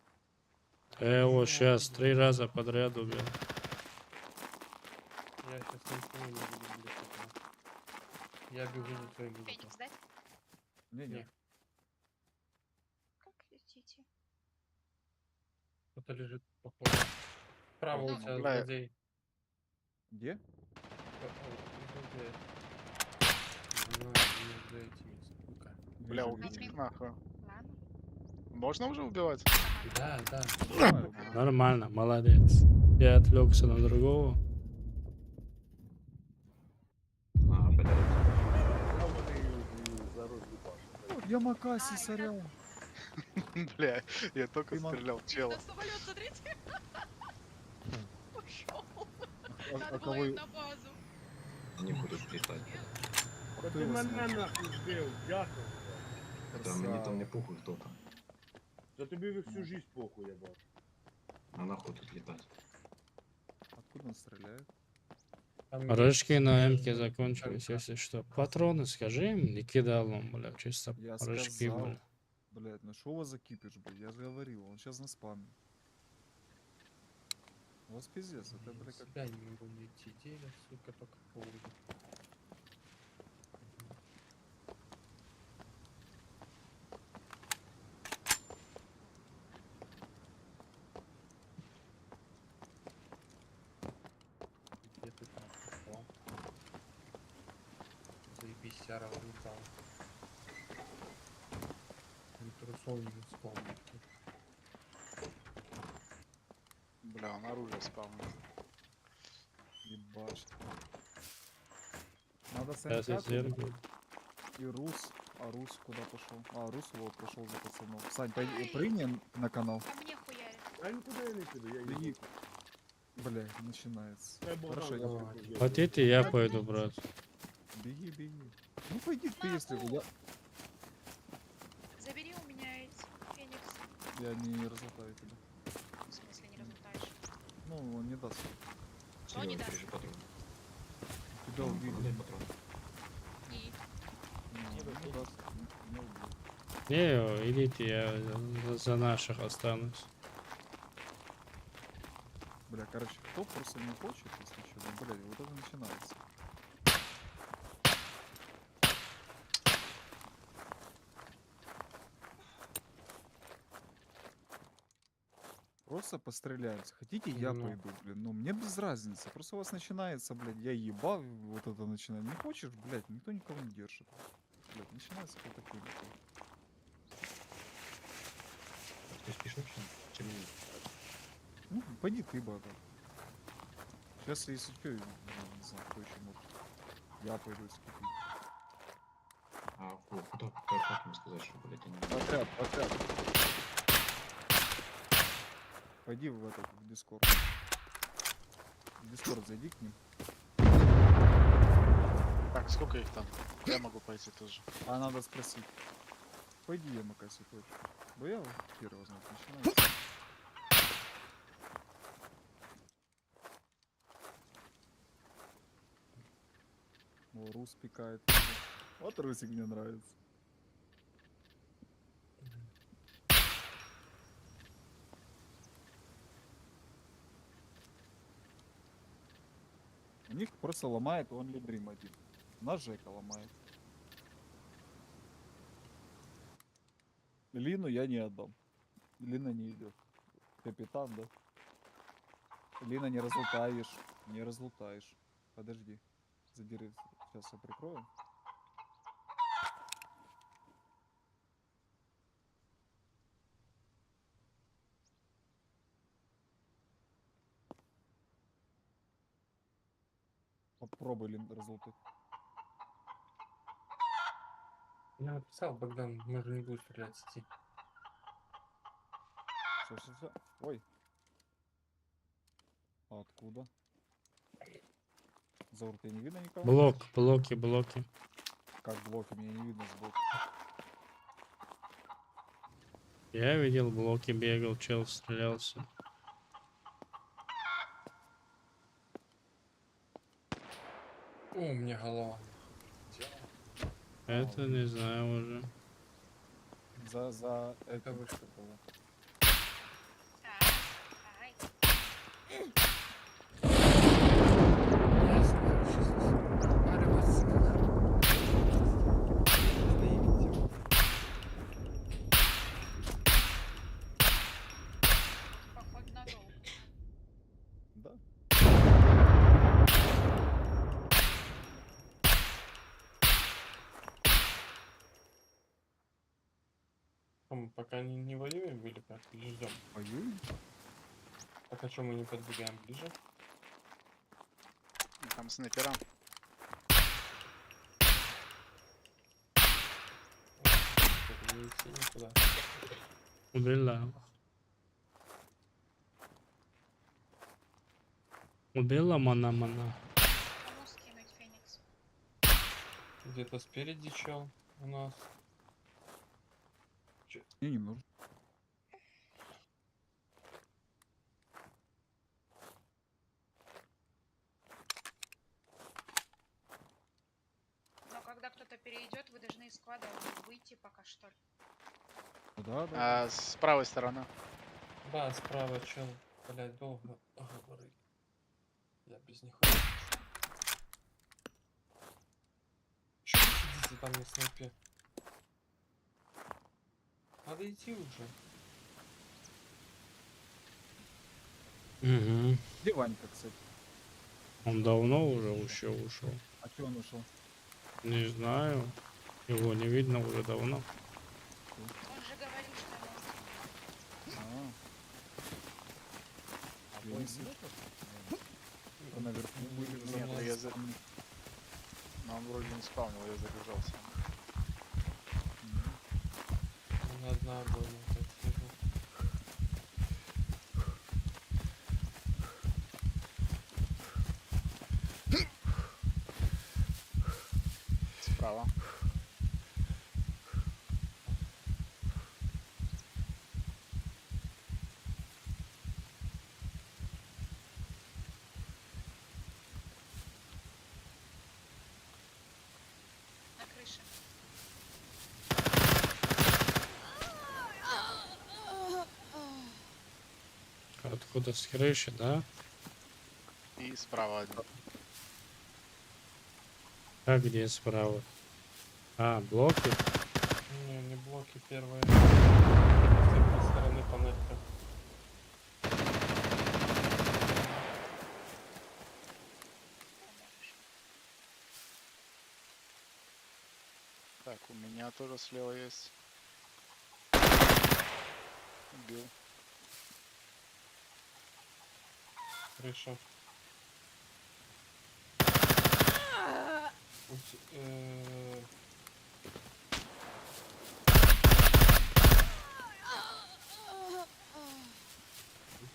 Я его сейчас 3 раза подряд убил. Я сейчас ничего не буду блядь, этого. Я бегу за твоим золотом. Феникс дать? Не-не. Как хотите. Кто-то лежит, походу. Справа у Ну, тебя бля. злодей. Где? Злодей. Ну, не за этими, сука. Бля, Вижу, убить вижу. их нахуй. Ладно. Можно уже убивать? Да, да. Давай, убей. Нормально, молодец. Я отвлекся на другого. А, блядь. А вони і зараз їбашать. Ямакаси, сорян. Бля, я только Ты мог- стрелял в чела. На самолет, смотрите. Ушел. А Надо было кого... им на базу. Не будут летать. А Та кто ти его мене знает? нахуй збив, дякую. Да, мне Красава. там не похуй кто там. Та тобі всю жизнь похуй, я бачу. А нахуй тут летать. Откуда он стреляет? Там Рожки есть, на М-ке э, закончились, МК. если что. Патроны скажи им, не кидалом, бля, чисто Я рожки, сказал. бля. Блять, ну что у вас за кипиш, блядь? Я же говорил, он сейчас на спаме. У вас пиздец, это, бля, как... Себя не могу найти. Деля, сука, только поводу. Где ты там попал? Заебись, Сяра улетал. Не трусов не вспомнил. Бля, он оружие спавнит. Ебашь. Надо Сейчас я СМК зеркаю. и Рус. А Рус куда пошел? А, Рус вот пошел за пацанов. Сань, пойди, прыгни на канал. По мне хуярит. А нікуди я не піду, я Беги. їду. Бля, начинается. Хай Богдан Хорошо, я нахуй давай. пиздує. Хотите, я пойду, брат. Беги, беги. Ну пойди ты, если Могу. я... Забери у меня эти Феникс. Я не разлутаю тебя. В смысле не разлутаешь? Ну, он не даст. Что не Серёга, даст? держи патрон. Тебя убили. Дай патрон. И Не даст. Не убил. Не, идите, я за наших останусь. Бля, короче, кто просто не хочет, если что, ну, бля, вот это начинается. Просто постреляемся. Хотите, я Ну. пойду, блин. Ну, мне без разницы. Просто у вас начинается, блядь, я ебал, вот это начинает. Не хочешь, блядь, никто никого не держит. Блядь, начинается какой-то хуйня. Ты спишь вообще? Чем не? Ну, пойди ты, бага. Сейчас, если что, я не знаю, кто еще может. Я пойду скупить. А куда? Как ему сказать, что, блядь, они... Отряд, отряд. Пойди в этот, в Дискорд. В Дискорд зайди к ним. Так, сколько их там? Я могу пойти тоже. А надо спросить. Пойди, я Макаси хочешь. Бо я первого знать начинаю. О, Рус пикает. Вот Русик мне нравится. У них просто ломает Only Dream один. Нас Жека ломает. Лину я не отдам. Лина не идет. Капитан, да? Лина, не разлутаешь. Не разлутаешь. Подожди. Задери. Сейчас я прикрою. Попробуй Лин разлутать. Я написал, Богдан, мы же не будем стрелять с сети. Всё. Ой. А откуда? Заур, тебе не видно никого? Блоки. Как блоки? Мне не видно сбоку. Я видел блоки, бегал, чел стрелялся. О, у меня голова. Это не знаю уже. За Это это вышка была. Ай. Ясно, хорошо. Запариваться. Стоите. Походу надолго. Да. Мы пока не воюем или как? Или ждем? Воюем? Так а что мы не подбегаем ближе? Там снайпера. Чтобы не идти никуда. Убила мана. Кому скинуть Феникс? Где-то спереди чел у нас. Мне не нужно. Но когда кто-то перейдет, вы должны из склада выйти пока что ли. Да. А с правой стороны. Да, справа чел. Блять, долго говорит. Я без них хочу. Чё вы сидите там на снайпе? Надо идти уже. Угу. Где Ванька, кстати? Он давно уже ушел. А чё он ушел? Не знаю. Его не видно уже давно. Он же говорил, что ему Наверху были Нет, за я Но он вроде не спавнил, я загружался. Он одна обойма так сижу. Справа. на крыше. Откуда с крыши, да? И справа один. А где справа? А, блоки? Не блоки первые. С этой стороны панелька. Так, у меня тоже слева есть. Убил. Крыша.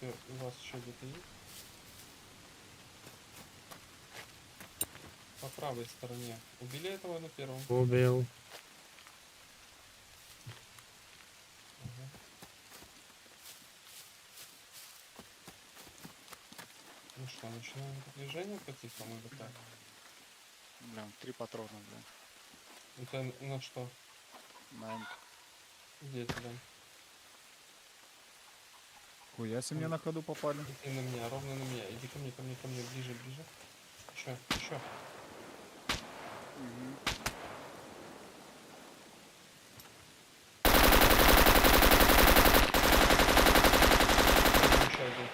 У вас еще где-то есть? По правой стороне. Убили этого на первом? Убил. Ага. Ну что, начинаем движение по-тихому или так? Блин, 3 патрона, блин. Это на что? На М. Где тебя? Хуя себе мне на ходу попали. Иди на меня, ровно на меня. Иди ко мне, ближе. Еще. Еще один.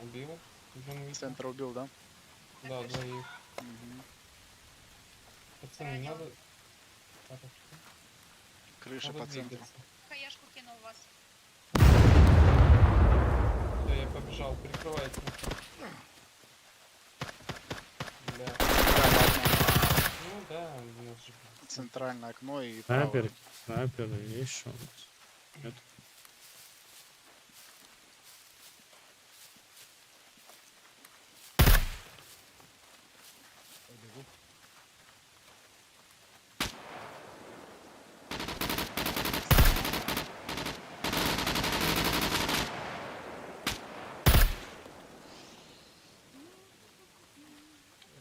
Убил. Джон Уик. Центр убил, да? Да, двоих. Пацаны, надо... Хорошо. Крыша Надо по центру. двигаться. Хаяшку кинул вас. Всё, я побежал, прикрывайте. Бля. Справа одна. центральное окно и право. Снайпер, снайпер, есть что у нас? Нет. Побегу.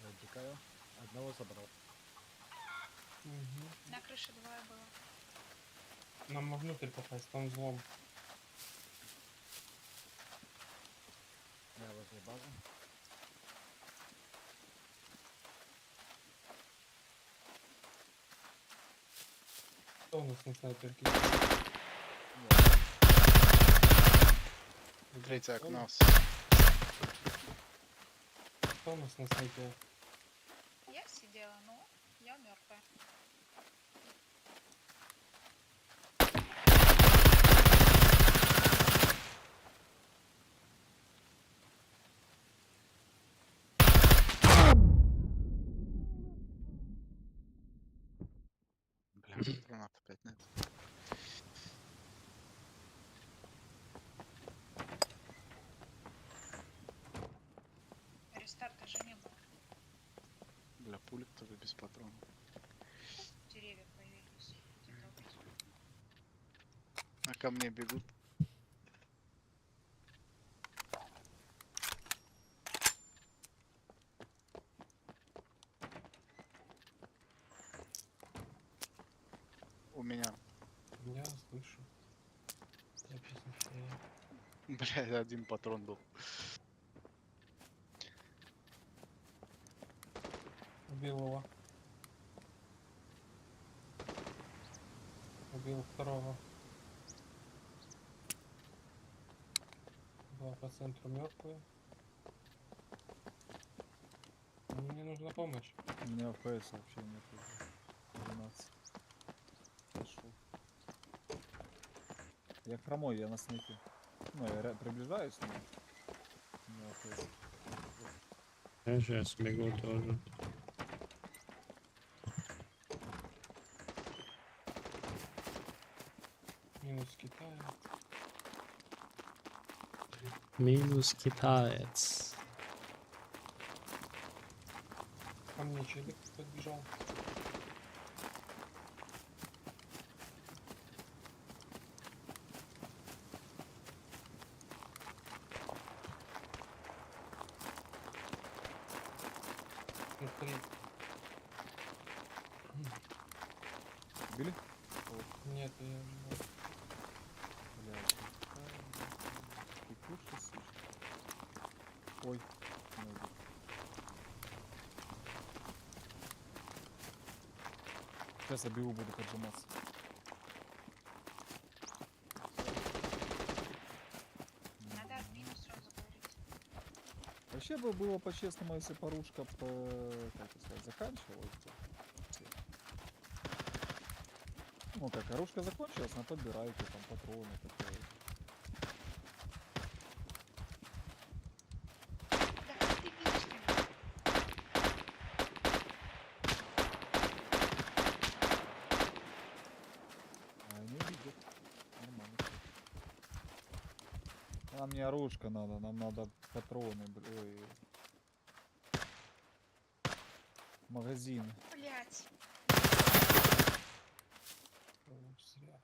Затекаю. Одного собрал. На крыше двое было. Нам внутрь попасть, там взлом. Я возле базы. Кто у нас на снайперке? Третье окно. Кто у нас на снайперке? Я сидела, ну, я мертвая. Бля, гранат опять нет. Рестарта же не было. Бля, пулик только без патронов. Деревья появились. Где-то вот. А ко мне бегут. У меня. Я слышу. Я честно шею. Блядь, один патрон был. Убил его. Убил второго. Два по центру мертвые. Мне нужна помощь. У меня ФС вообще нет. 12. Пошел. Я хромой, я на снайпе. Ну, я приближаюсь, но... У меня ФС. Я сейчас бегу тоже. Минус Китая. Минус китаец. Ко мне челик подбежал. Смотри. Били? Нет, я живу. Блядь. Ты кушай, слышишь? Ой. Ноги. Сейчас я бегу, буду поджиматься. Надо админу сразу говорить. Вообще бы было по-честному, если порушка по, как это сказать, заканчивалась бы. Ну как, оружка закончилась, на подбирайте там патроны такое. Да ты видишь меня. А они видят. Нормально. Нам не оружка надо, нам надо патроны, ой. Магазины. Блять. Зря.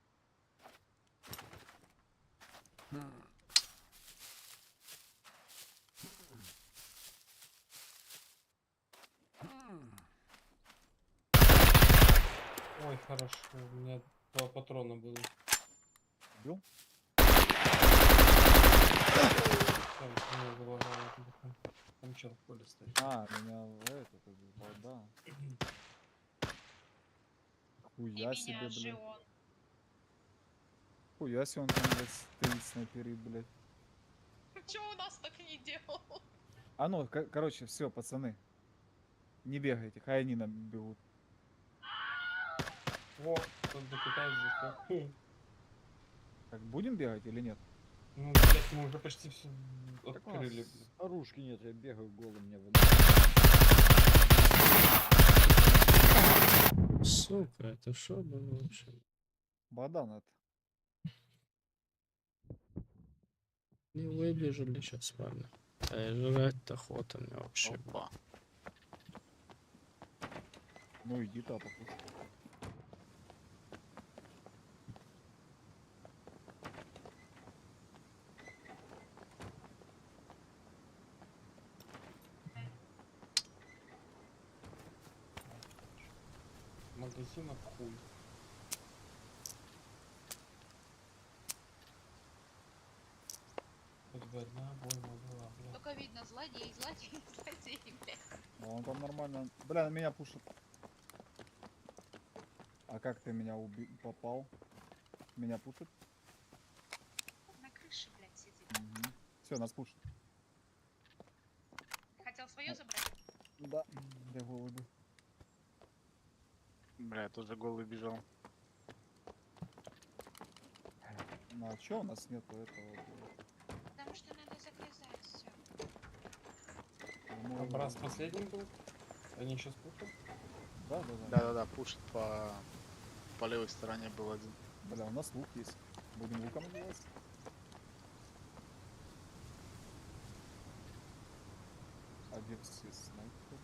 Ой, хорошо, у меня 2 патрона было. Бил? Там чел в поле стоит. А, меня это убил, да. Хуя И себе, меня же блядь. он. Хуя себе он там, блядь, стоит снайперит, блядь. Чё у нас так не делал? А ну, короче, все, пацаны. Не бегайте, хай они нам бегут. О, тут до китайцев засел. Так, будем бегать или нет? Ну, блядь, мы уже почти все Так у нас открыли, блядь. оружки нет, я бегаю голым, мне в Сука. Сука, это что было вообще? Богдан это. Не выбежали сейчас с вами. Жрать-то охота мне вообще. Опа. Ну иди то покушай. Магазинов хуй. Хоть бы одна обойма была, бля. Только видно, злодей, злодей, злодей, блядь. А он там нормально. Бля, на меня пушит. А как ты меня попал? Меня пушит? На крыше, блядь, сидит. Все, нас пушит. Хотел свое забрать? Да, я голуби. Бля, я тоже голый бежал. Ну а чё у нас нету этого? Потому что надо загрызать все. А Брас последний был? Они сейчас пушат? Да, да, да. Да-да-да, пушит по левой стороне был один. Бля, у нас лук есть. Будем луком убивать. А где все снайперки?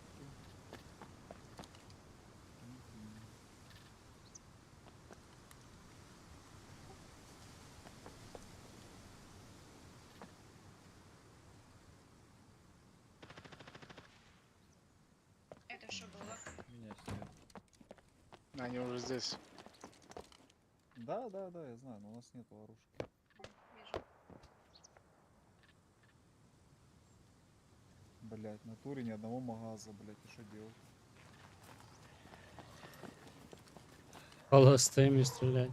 Это что было? Меня сняли. Они уже здесь. Да, да, да, я знаю, но у нас нету оружия. Вижу. Блять, на туре ни одного магаза, блять, и что делать? Холостыми стрелять.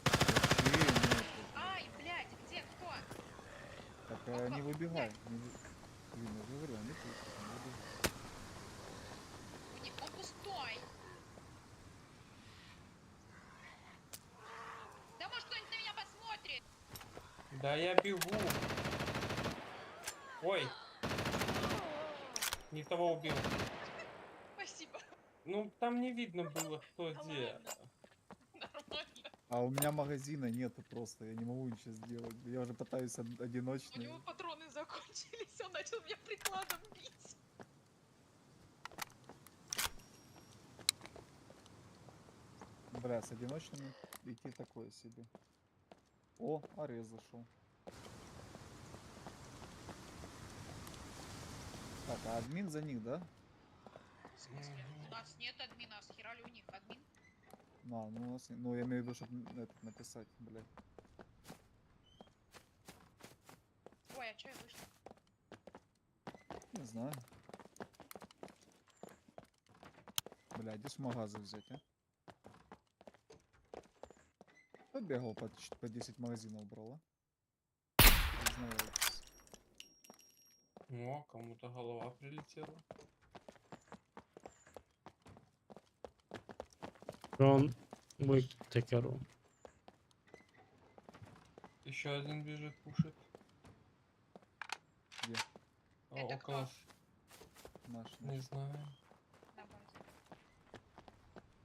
Вообще нету. Ай, блядь, где, кто? Так не выбегай. Блин, я же говорю, они тут. не выбегай. Где? Он пустой. Да может кто-нибудь на меня посмотрит? Да я бегу. Ой. Не того убил. Спасибо. Ну, там не видно было, кто где. Нормально. А у меня магазина нету просто, я не могу ничего сделать. Я уже пытаюсь У одиночный. него патроны закончились, он начал меня прикладом бить. Бля, с одиночными идти такое себе. О, арес зашел. Так, а админ за них, да? В смысле? У нас нет админа, а с хера ли у них админ? Ну, у нас, ну я имею в виду, чтобы этот написать, блядь. Ой, а чё я вышла? Не знаю. Бля, иди с магаза взять, а? Кто бегал по 10 магазинов брал, а? Не знаю. О, кому-то голова прилетела. Он вытекеру. Еще один бежит, пушит. Где? А, Это около... кто? Наш. Не знаю. На базе.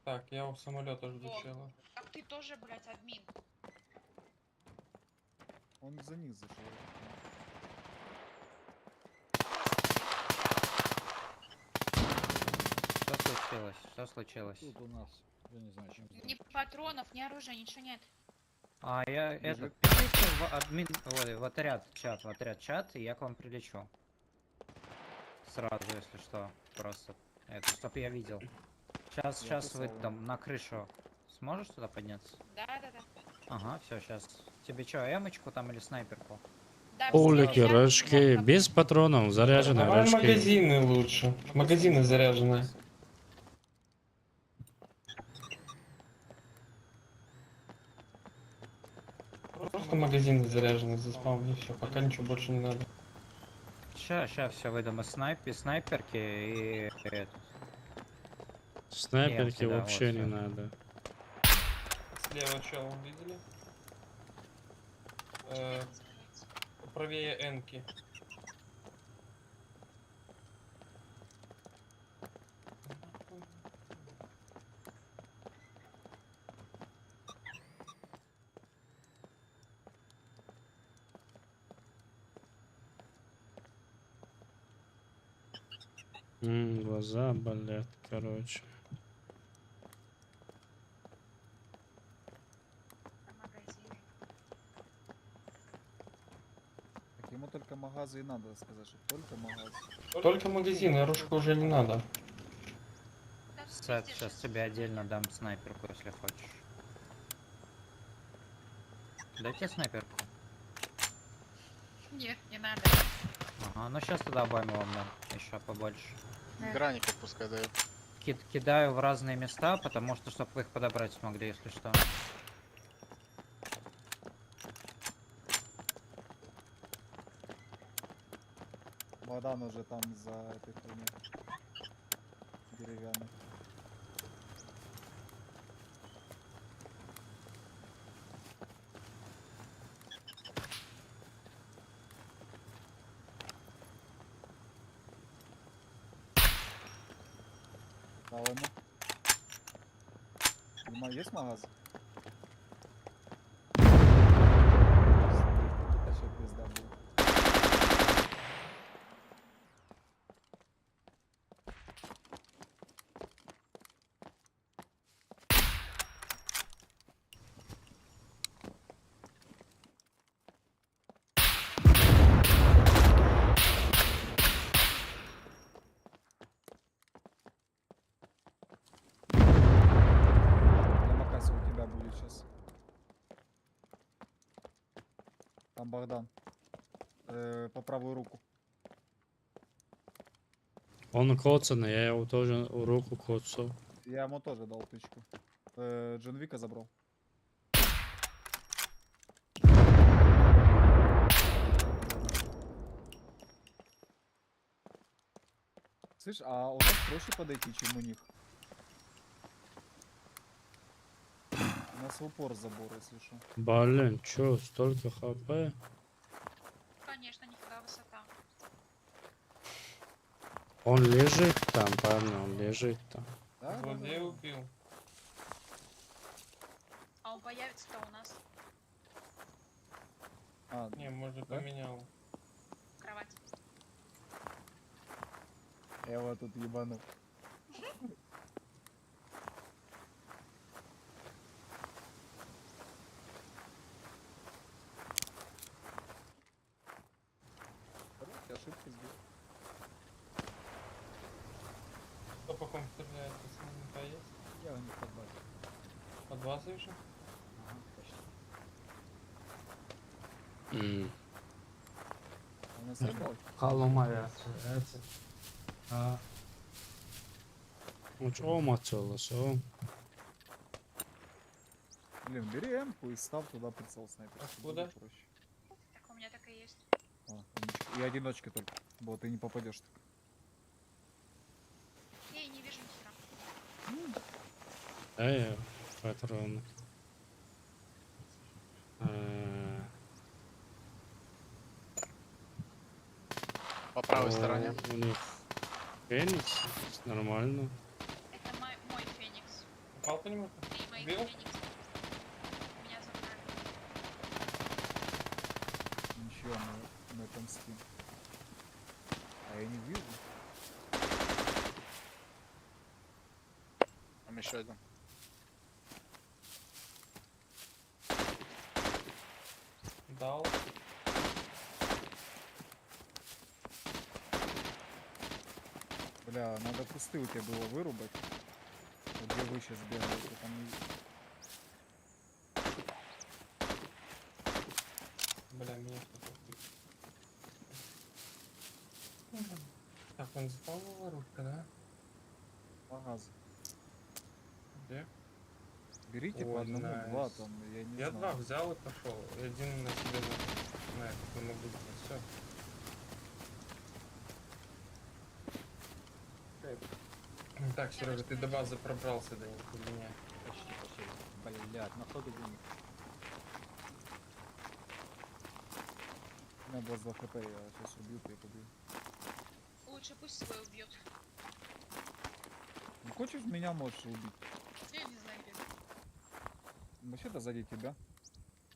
Так, я у самолета жду О. чела. Так ты тоже, блядь, админ. Он за них зашел. Что случилось? Что случилось? Тут у нас, я не знаю, чем Ни патронов, ни оружия, ничего нет. А я Бежит. это пишите в админ, ой, в отряд чат, и я к вам прилечу. Сразу, если что, просто это, чтоб я видел. Сейчас вы писал. там на крышу сможешь туда подняться? Да-да-да. Ага, все, сейчас. Тебе что, эмочку там или снайперку? Да, Пулики, все, рожки, без патронов, заряженные Давай рожки. магазины лучше. Магазины заряженные. Просто магазины заряжены за спаун, и все. Пока ничего больше не надо. Сейчас все выдам из снайперки и это. Снайперки да, вообще вот не всё. надо. Слева чел увидели. Правее энки. Глаза болят, короче. Магазин. Так ему только магазы и надо сказать, что только магазы. Только магазин, оружие уже не надо. Сет, сейчас тебе отдельно дам снайперку, если хочешь. Дайте снайперку. Нет, не надо. Ага, ну сейчас тогда обойму вам дам. Еще побольше. Граников пускай дают. Кидаю в разные места, потому что, чтобы вы их подобрать смогли, если что. Богдан уже там за этой хуйней. Деревянный. Дал ему. Есть магаз? Еще пизда будет. Ямакаси у тебя будет сейчас. Там Богдан. По правую руку. Он коцанный, я его тоже в руку коцал. Я ему тоже дал тычку. Джон Вика забрал. Слышь, а у нас проще подойти, чем у них. У нас в упор забор, если что. Блин, чё, столько хп? Конечно, нифига высота. Он лежит там, парни, он лежит там. Да? Злодея убил. А он появится-то у нас. А, Не, может да? поменял. Кровать. я его тут ебану. Ошибка сделал. Кто по ком стреляет? Наверняка есть. Я не подбазил. Под базой же? Ага, почти. Он нас съебал? Kalmaya. Ну чё мацалась, а? Блин, бери эмку и ставь туда прицел снайпер. Откуда? Проще. Так у меня так и есть. А, умничка. И одиночки только. Бо ты не попадешь так. Я и не вижу ни хера. Эй, патроны. По правой стороне. У них Феникс, нормально. Это мой Феникс. Попал по нему? Три моих Убил? Феникса. Меня забрали. Ничего, мы отомстим. А я не вижу. Там еще один. Дал. Бля, надо кусты у тебя было вырубать. Вот где вы сейчас бегаете, там не... Бля, меня кто-то убил. Так, он запал рубка, да? Магаз. Где? Берите по Ой, одному, найс. два там, я не Я знаю. два взял и пошел. И один на себе на это, на могу. Все. Так, Серега, ты до базы пробрался, да или нет? Почти, почти. Блядь, на ходу денег. У меня 22 хп, я сейчас убью, ты побью. Лучше пусть свой убьет. Не хочешь, меня можешь убить. Я не знаю где. Вообще-то сзади тебя.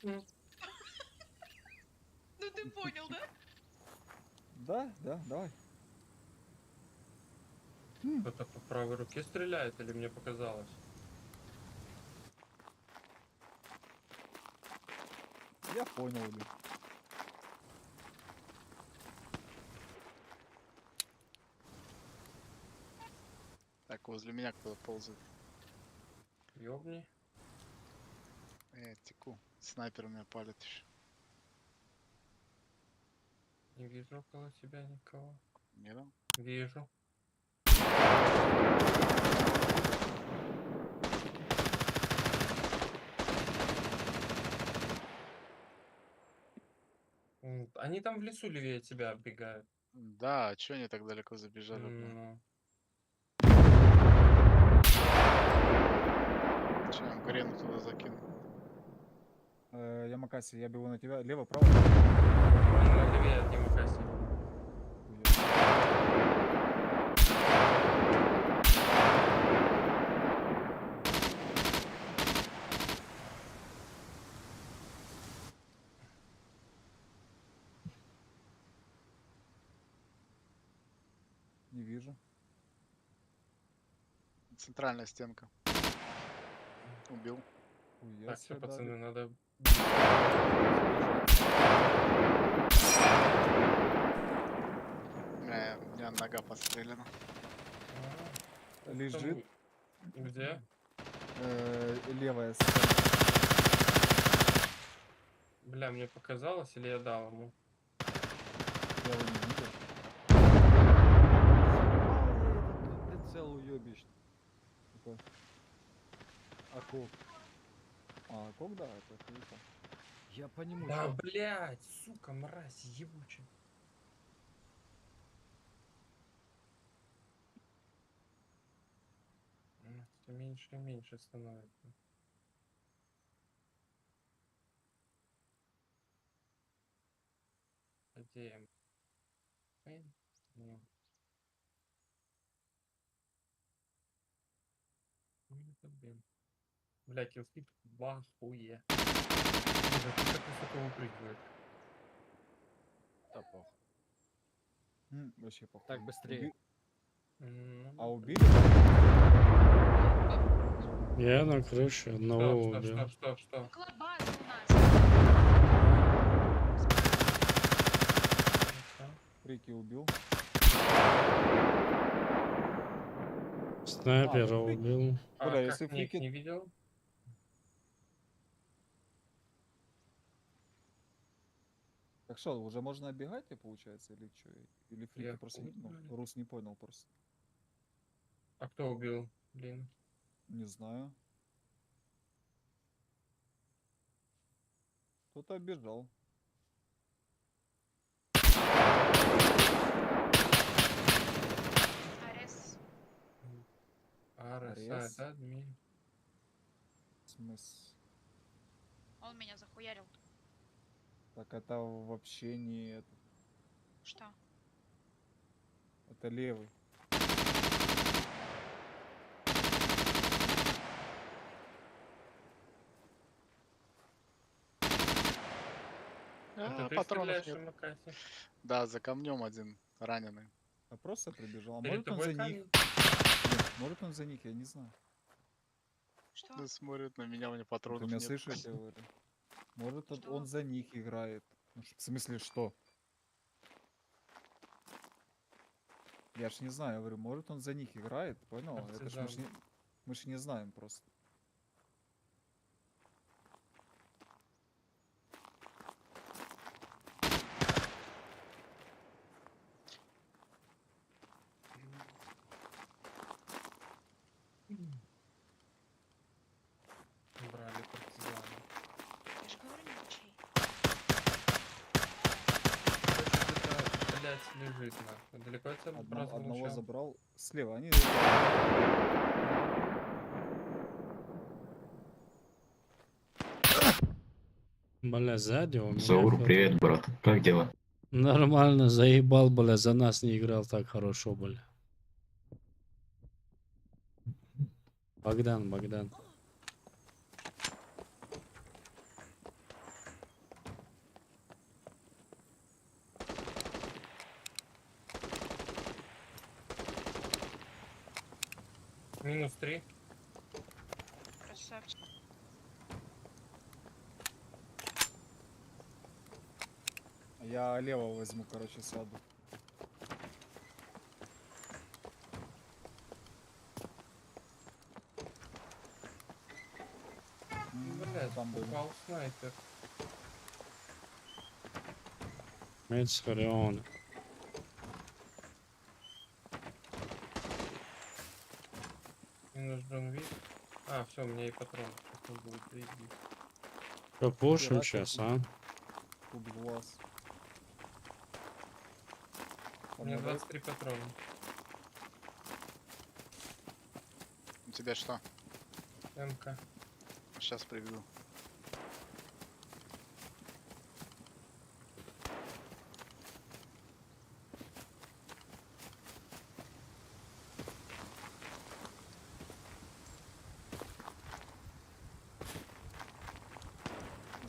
Ну ты понял, да? Да, да, давай. Кто-то по правой руке стреляет или мне показалось? Я понял, блин. Так, возле меня кто-то ползает. Ёбни. Теку. Снайпер меня палит еще. Не вижу около тебя никого. Мира. Вижу. Они там в лесу левее тебя оббегают. Да, а чё они так далеко забежали, блин? Ну, Че, я Грену туда закинул? Ямакаси, я бегу на тебя. Лево, право. он левее от Ямакаси. Не вижу. Центральная стенка. Убил. Хуя Так, все, себе, пацаны, Давид. надо... У меня нога подстрелена. Лежит. Где? Левая Бля, мне показалось, или я дал ему? Я его не видел. Этот прицел уебищ. Какой? Акок. А, Акок, да, это круто. Я по нему Да, чё? блядь, сука, мразь, ебучая. Все меньше и меньше становится. Где? Ну, это, блин. Бля, киллстрик в ахуе. Боже, ты так высоко выпрыгивает. Да похуй. Вообще похуй. Так быстрее. А убили? Я на крыше одного Что, убил. что? Клабас у нас. Рики убил. Снайпера ну, убил. А Бля, как если ник фрики... не видел? Так что, уже можно оббегать, получается, или что? Или фрики Я просто хуй не... Ну, знает. Рус не понял просто. А кто убил? Блин. Не знаю. Кто-то оббежал. Арес. Арес, Арес? да, админ. Смысл. Он меня захуярил. Так это вообще не этот. Что? Это левый. Это ты Патронов стреляешь нет. на Макасе? Да, за камнем один раненый. А просто прибежал. А Перед может он тобой за камень? них? Нет, может он за них, я не знаю. Что? Да смотрит на меня, у меня Ты патронов меня нет. слышишь, я говорю? Может Что? он за них играет. Ну, в смысле, что? Я ж не знаю, я говорю, может он за них играет, понял? Это ж Партизан. мы ж не знаем просто. Брали партизаны. Я же говорю, не учи. Где-то, блядь, лежит нахуй. Далеко от тебя Одного разлучал? забрал. Слева, они... Бля, сзади у меня Заур, кто-то. привет, брат. Как дела? Нормально, заебал, бля, за нас не играл так хорошо, бля. Богдан. -3. Красавчик. Я лево возьму, короче, сяду. Блядь, там был. упал снайпер. Мець Харіон. Минус Джон Вик. А, все, у меня и патрон. Сейчас будет заебись. Що пушим Пірати сейчас, тут. а? Тут глаз. У меня Помогай. 23 патрона. У тебя что? МК. Сейчас приведу.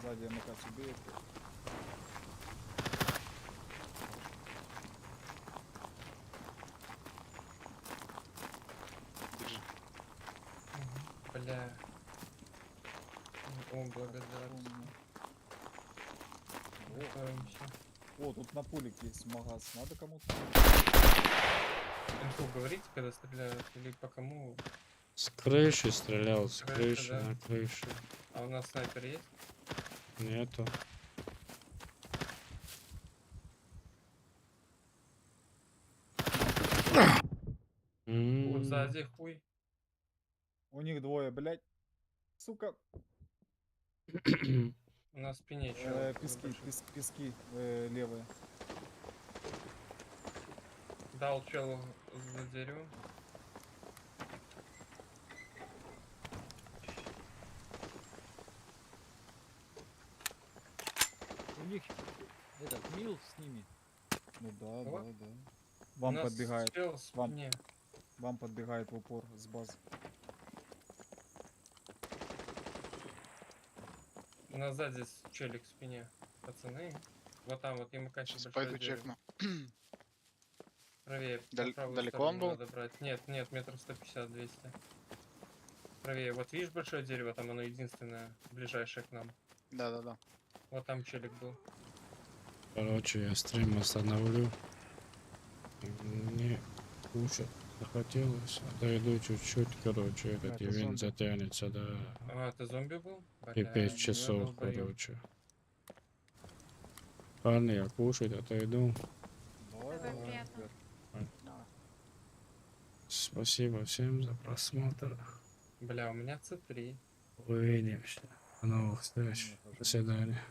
Сзади МК убеет. Держи. Бля. О, благодарность. Готовимся. О, тут на пулик есть магаз. Надо кому-то? Инфу говорите, когда стреляют, или по кому? С крыши стрелял, с Крыша, крыши да. на крыше. А у нас снайпер есть? Нету. Вот сзади хуй. У них двое, блядь. Сука. На спине чел. Пески, пески левые. Дал челу за деревом. У них этот мил с ними. Ну да, Вот. да, да. Вам У нас подбегает. чел с Вам, спине. вам подбегает в упор с базы. У нас сзади челик в спине. Пацаны. Вот там вот ему качать Сейчас пойду чекну. Правее. Дал- по правую далеко сторону он был? Надо брать. Нет, нет, метров 150-200. Правее. Вот видишь большое дерево, там оно единственное, ближайшее к нам. Да-да-да. Вот там челик был. Короче, я стрим остановлю. Мне кушать захотелось. Отойду чуть-чуть, короче, этот Это ивент зомби. затянется до А, ты зомби был? и Бля, 5 я часов, долбоёб. короче. Парни, я кушать отойду. Давай, Давай, давай. приятно. Вер. Спасибо всем за просмотр. Бля, у меня C3. Увидимся. До новых встреч. До свидания.